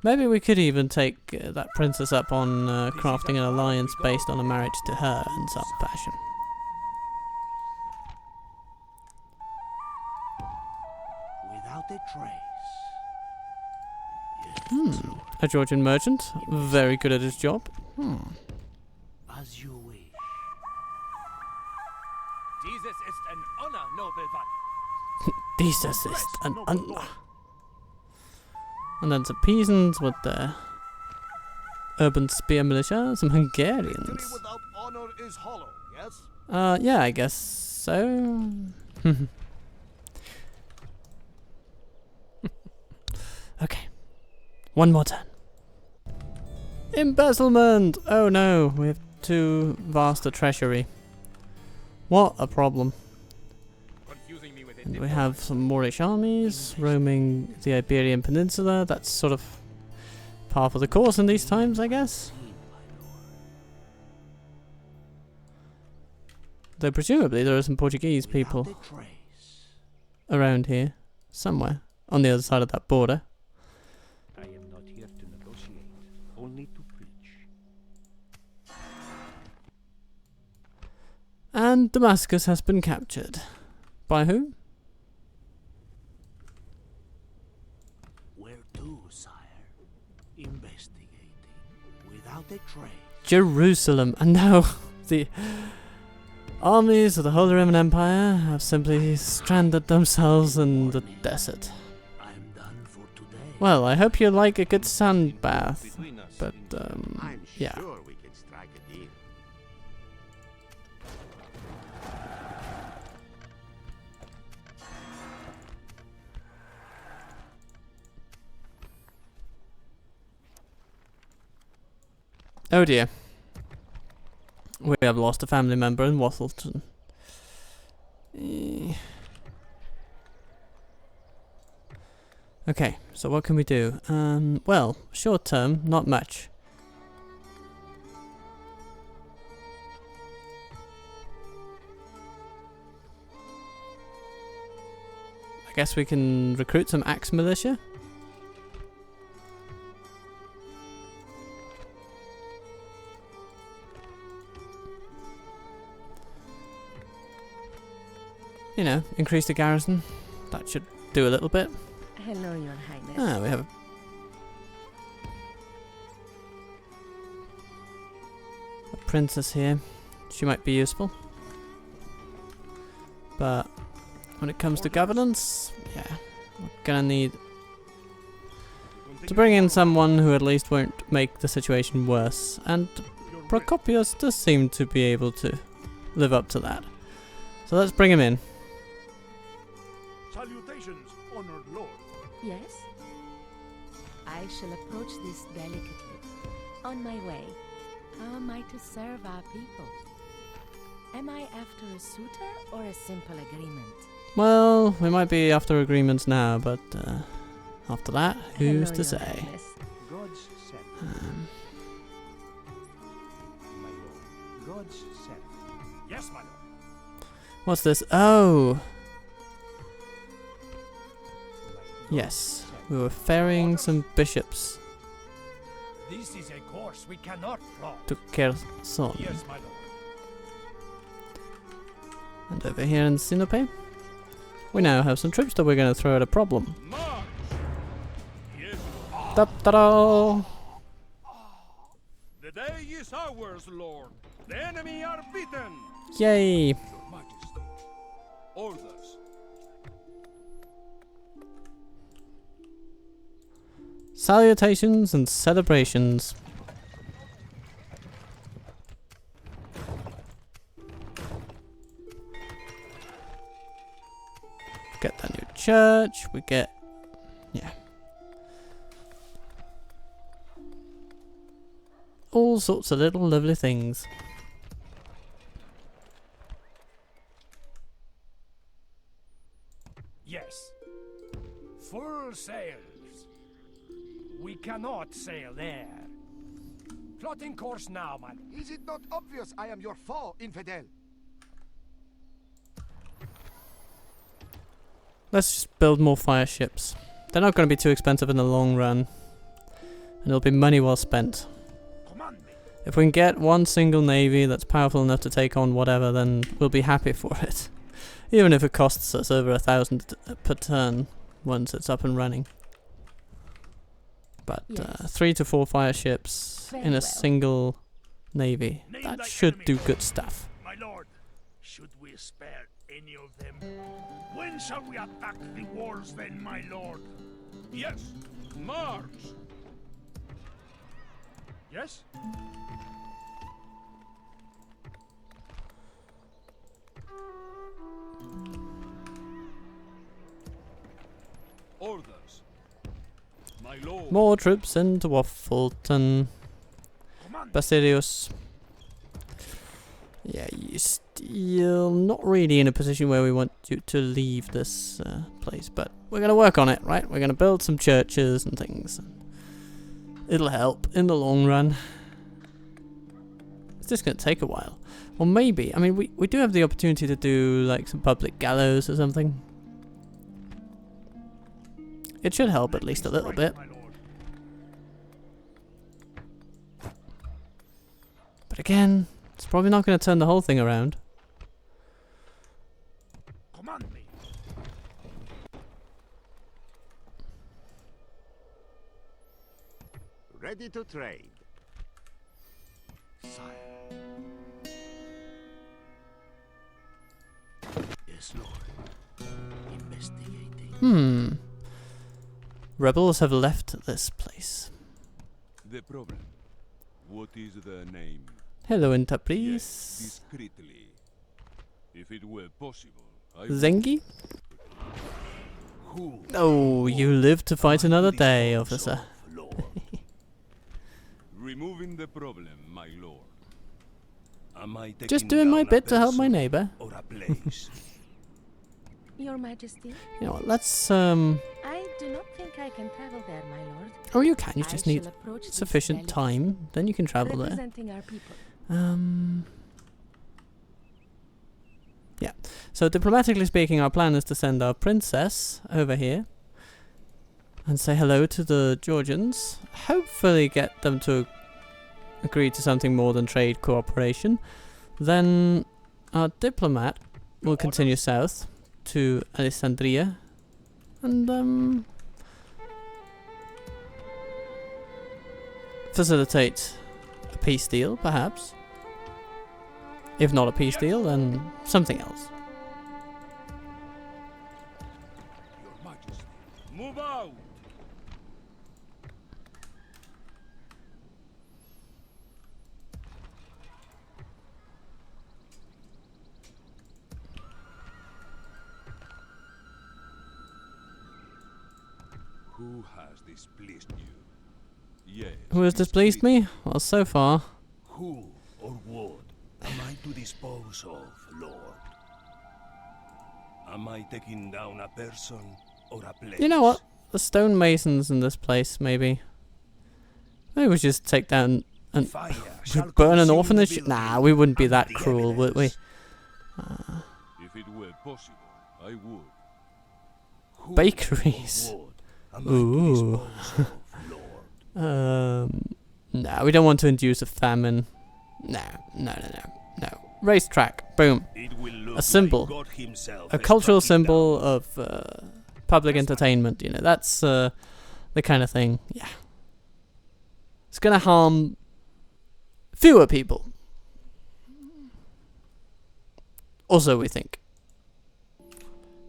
Maybe we could even take that princess up on crafting an alliance based on a marriage to her in some fashion. without a trace. A Georgian merchant, very good at his job. As you wish. Dieses ist ein Honor, Nobelmann. Jesus is an honor. And then some peasants with their urban spear militia, some Hungarians. Without honor is hollow, yes? Yeah, I guess so. Okay. One more turn. Embezzlement! Oh no, we have too vast a treasury. What a problem. And we have some Moorish armies roaming the Iberian Peninsula. That's sort of par for the course in these times, I guess. Though presumably there are some Portuguese people around here, somewhere, on the other side of that border. I am not here to negotiate, only to preach. And Damascus has been captured. By who? Where to, sire? Investigating, without a trace. Jerusalem. And now the armies of the Holy Roman Empire have simply stranded themselves in the desert. I'm done for today. Well, I hope you like a good sand bath. Between us, But, I'm yeah. sure we can strike a deal. Oh dear. We have lost a family member in Wattleton. Okay, so what can we do? Well, short term, not much. I guess we can recruit some axe militia. You know, increase the garrison. That should do a little bit. Hello, Your Highness. Ah, we have a princess here. She might be useful. But when it comes to governance, yeah, we're gonna need to bring in someone who at least won't make the situation worse. And Procopius does seem to be able to live up to that. So let's bring him in. Salutations, honored lord. Yes? I shall approach this delicately. On my way, how am I to serve our people? Am I after a suitor or a simple agreement? Well, we might be after agreements now, but after that, who's Hello, to Your say? Highness. God's scepter, my lord. God's scepter. Yes, my lord. What's this? Oh! My Yes, we were ferrying some bishops This is a course we cannot flout. to Kherson. Yes, my lord. And over here in Sinope, we now have some troops that we're going to throw at a problem. March! Yes. Ta-da! The day is ours, Lord. The enemy are beaten. Yay! Your Majesty. Orders. Salutations and celebrations. Get that new church, we get... yeah. All sorts of little lovely things. Yes. Full sails. We cannot sail there. Plotting course now, my lord. Is it not obvious I am your foe, infidel? Let's just build more fire ships. They're not going to be too expensive in the long run. And it'll be money well spent. Command me. If we can get one single navy that's powerful enough to take on whatever, then we'll be happy for it. Even if it costs us over 1,000 per turn once it's up and running. But Yes. 3 to 4 fire ships Very in a well. single navy, Name that thy should do enemy. good stuff. My lord, should we spare any of them? When shall we attack the walls then, my lord? Yes. March! Yes? Orders. My lord. More troops into Waffleton. Command. Basilius. Yeah, you still not really in a position where we want to leave this place, but we're going to work on it, right? We're going to build some churches and things. It'll help in the long run. It's just going to take a while. Or maybe, I mean, we do have the opportunity to do like some public gallows or something. It should help at least a little bit. But again, it's probably not going to turn the whole thing around. Command me. Ready to trade. Sire. Yes, Lord. Investigating. Rebels have left this place. The problem. What is the name? Hello, Enterprise. Yes, discreetly. If it were possible, I Zengi? Who Oh, you live to fight another day, officer. Lord? removing the problem, my lord. Am I taking Just doing my down a bit to help my person neighbour. or a place? Your Majesty, You know what, let's, I do not think I can travel there, my lord. Oh, you can, you I just shall need approach this sufficient delicate- time, then you can travel there. Representing our people. Yeah. So diplomatically speaking, our plan is to send our princess over here and say hello to the Georgians. Hopefully get them to agree to something more than trade cooperation. Then our diplomat will continue south to Alexandria and facilitate a peace deal, perhaps. If not a peace deal, then something else. Your Majesty. Move out! Who has displeased you? Yes. Who has displeased me? Well, so far. Who or what am I to dispose of, Lord? Am I taking down a person or a place? You know what? The stonemasons in this place, maybe. Maybe we just take down and Fire shall burn an consume the orphanage? building Nah, we wouldn't be and that the cruel, would we? evidence. If it were possible, I would. Who Bakeries. or what am I to Ooh. dispose of, Lord? No, we don't want to induce a famine. No. Racetrack, boom. It will look A symbol. like God himself A is cultural tracking symbol down. of public entertainment, you know, that's the kind of thing, yeah. It's gonna harm fewer people. Also, we think.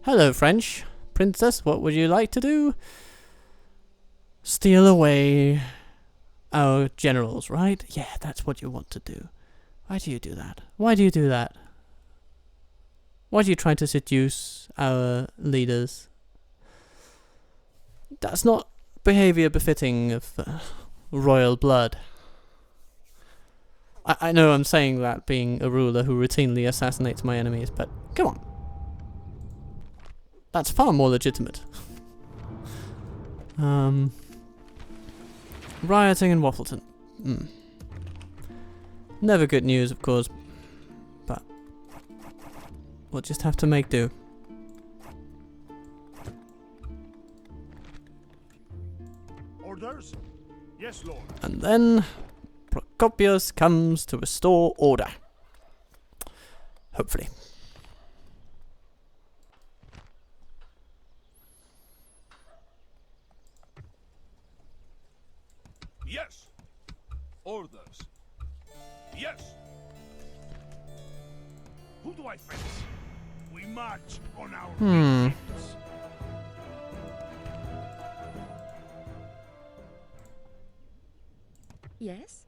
Hello, French princess, what would you like to do? Steal away our generals, right? Yeah, that's what you want to do. Why do you do that? Why do you do that? Why do you try to seduce our leaders? That's not behavior befitting of royal blood. I know I'm saying that being a ruler who routinely assassinates my enemies, but come on. That's far more legitimate. Rioting in Waffleton. Never good news, of course, but we'll just have to make do. Orders? Yes, Lord. And then Procopius comes to restore order. Hopefully. Yes. Orders. Yes. Who do I face? We march on our victims. Yes?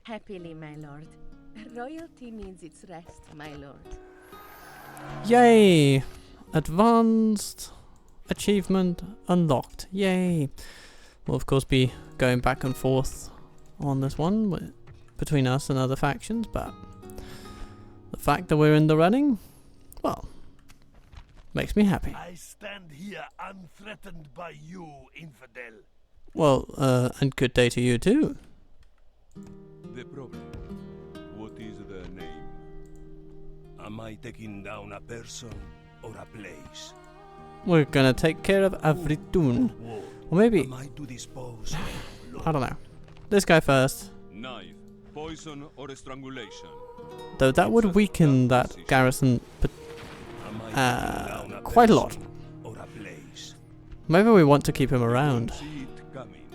Happily, my lord. Royalty means its rest, my lord. Yay! Advanced achievement unlocked. Yay! We'll of course be going back and forth on this one between us and other factions, but The fact that we're in the running, well, makes me happy. I stand here unthreatened by you, infidel. Well, and good day to you too. The problem. What is the name? Am I taking down a person or a place? We're gonna take care of Avritun. War. Or maybe, Am I to dispose? I don't know. This guy first. Knife, poison, or strangulation. Though that would weaken that garrison Am I taking down a quite a lot. person or a place? Maybe we want to keep him around. See it coming.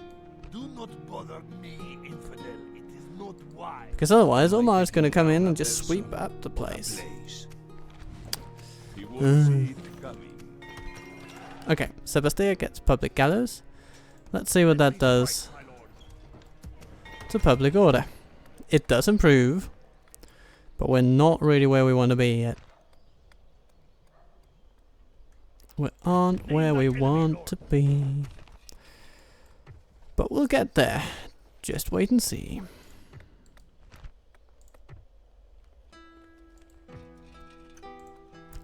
Do not bother me, infidel. It is not wise. Because otherwise Omar's gonna come in and just sweep up the place. Place. He won't see it coming. Okay, Sebastia gets public gallows. Let's see what that does to public order. It does improve, but we're not really where we want to be yet. We aren't where we want to be. But we'll get there. Just wait and see.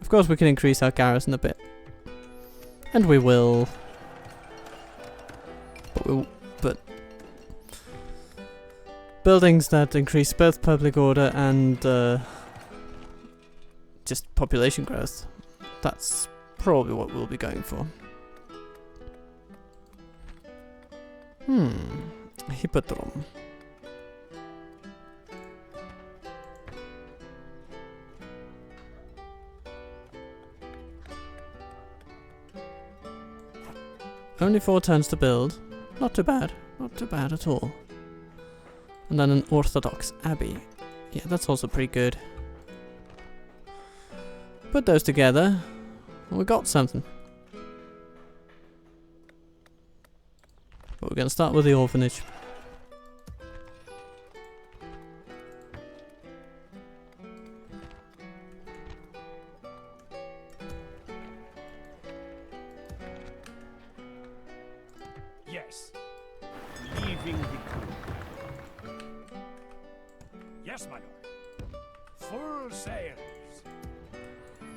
Of course we can increase our garrison a bit. And we will. But buildings that increase both public order and just population growth. That's probably what we'll be going for. Hippodrome. Only 4 turns to build. Not too bad. Not too bad at all. And then an Orthodox Abbey. Yeah, that's also pretty good. Put those together, and we got something. But we're going to start with the orphanage. Yes. Leaving the crew. Yes, my lord. Full sails.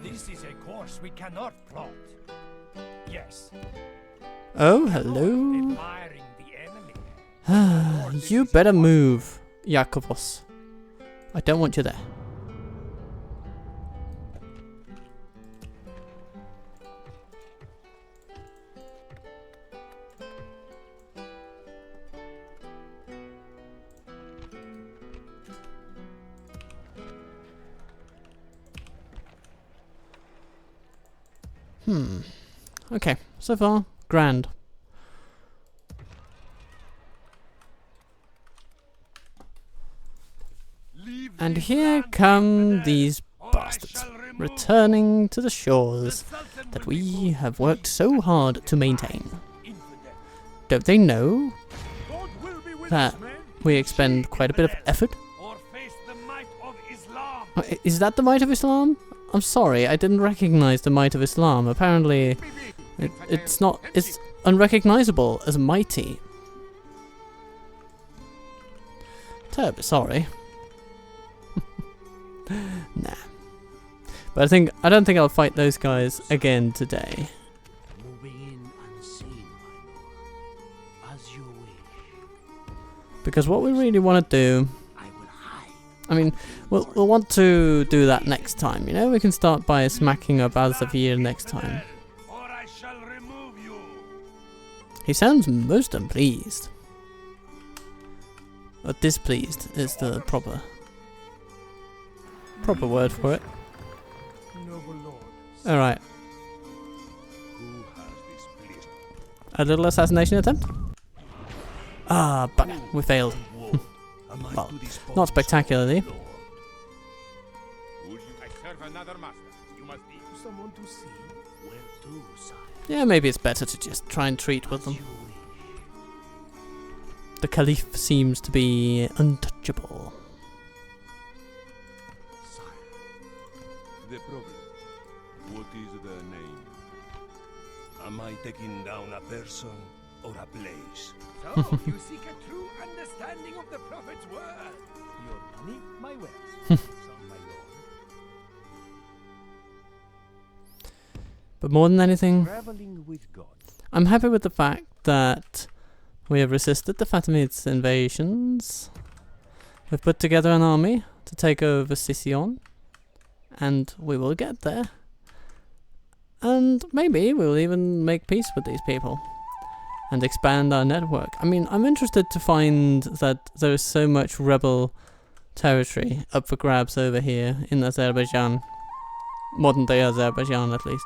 This is a course we cannot plot. Yes. Oh, hello. Admiring the enemy. You better move, Jakobos. I don't want you there. Okay, so far, grand. And here come these bastards, returning to the shores that we have worked so hard to maintain. Don't they know that we expend quite a bit of effort? Is that the might of Islam? I'm sorry, I didn't recognize the might of Islam. Apparently, it's unrecognizable as mighty. Terribly sorry. Nah. But I don't think I'll fight those guys again today. Moving in unseen, my lord. As you wish. Because what we really want to do, I will hide. I mean, we'll want to do that next time, you know? We can start by smacking up Al-Zafir next time. Or I shall remove you. He sounds most unpleased. Or displeased is the proper word for it. Noble lord. Alright. Who has displeased? A little assassination attempt? Ah, bugger. We failed. Am I Well, to dispose? not spectacularly. Lord? Would you serve another master? You must be. Someone to see. Where to, sire? Yeah, maybe it's better to just try and treat with them. You wish. The Caliph seems to be untouchable. Sire. The problem. What is the name? Am I taking down a person or a place? So, you seek a true understanding of the Prophet's word. Your money, my wares. So, my lord, But more than anything, Traveling with God. I'm happy with the fact that we have resisted the Fatimids' invasions. We've put together an army to take over Sicyon, and we will get there. And maybe we'll even make peace with these people and expand our network. I mean, I'm interested to find that there is so much rebel territory up for grabs over here in Azerbaijan. Modern day Azerbaijan, at least.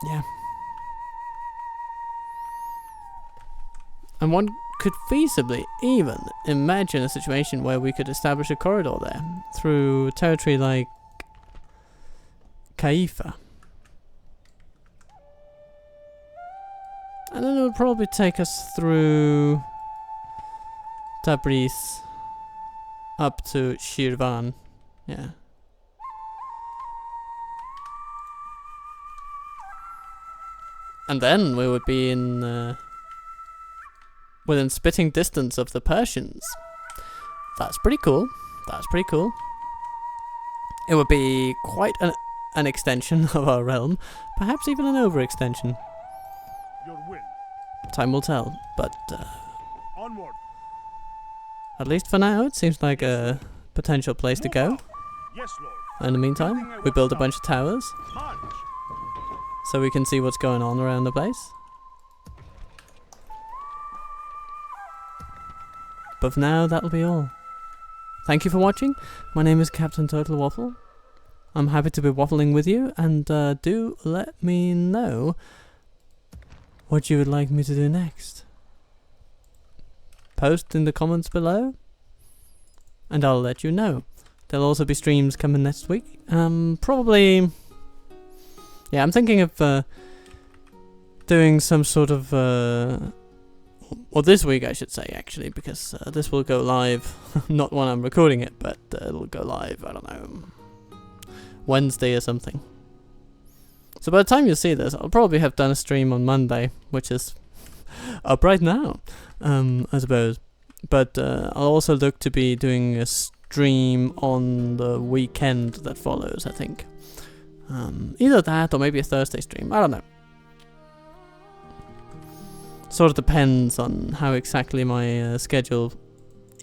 Yeah. And one could feasibly even imagine a situation where we could establish a corridor there through territory like Kaifa. And then it would probably take us through Tabriz up to Shirvan. Yeah. And then we would be in within spitting distance of the Persians. That's pretty cool. That's pretty cool. It would be quite an extension of our realm, perhaps even an overextension. Your will. Time will tell, but Onward. at least for now, it seems like a potential place to go. Yes, Lord. In the meantime, we build a bunch of towers March. so we can see what's going on around the place. But for now, that'll be all. Thank you for watching. My name is Captain Total Waffle. I'm happy to be waffling with you, and do let me know what you would like me to do next. Post in the comments below, and I'll let you know. There'll also be streams coming next week. Probably... yeah, I'm thinking of doing some sort of... or this week, I should say, actually, because this will go live. Not when I'm recording it, but it'll go live, I don't know, Wednesday or something. So by the time you see this, I'll probably have done a stream on Monday, which is up right now, I suppose. But I'll also look to be doing a stream on the weekend that follows, I think. Either that or maybe a Thursday stream, I don't know. Sort of depends on how exactly my schedule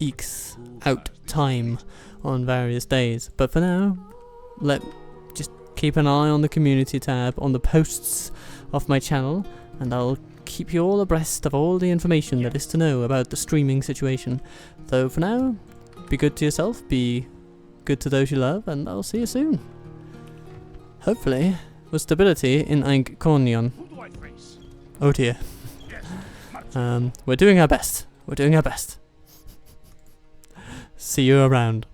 ekes out time on various days. But for now, just keep an eye on the community tab on the posts of my channel, and I'll keep you all abreast of all the information that is to know about the streaming situation. Though for now, be good to yourself, be good to those you love, and I'll see you soon. Hopefully, with stability in Ainkonion. Oh dear. We're doing our best. We're doing our best. See you around.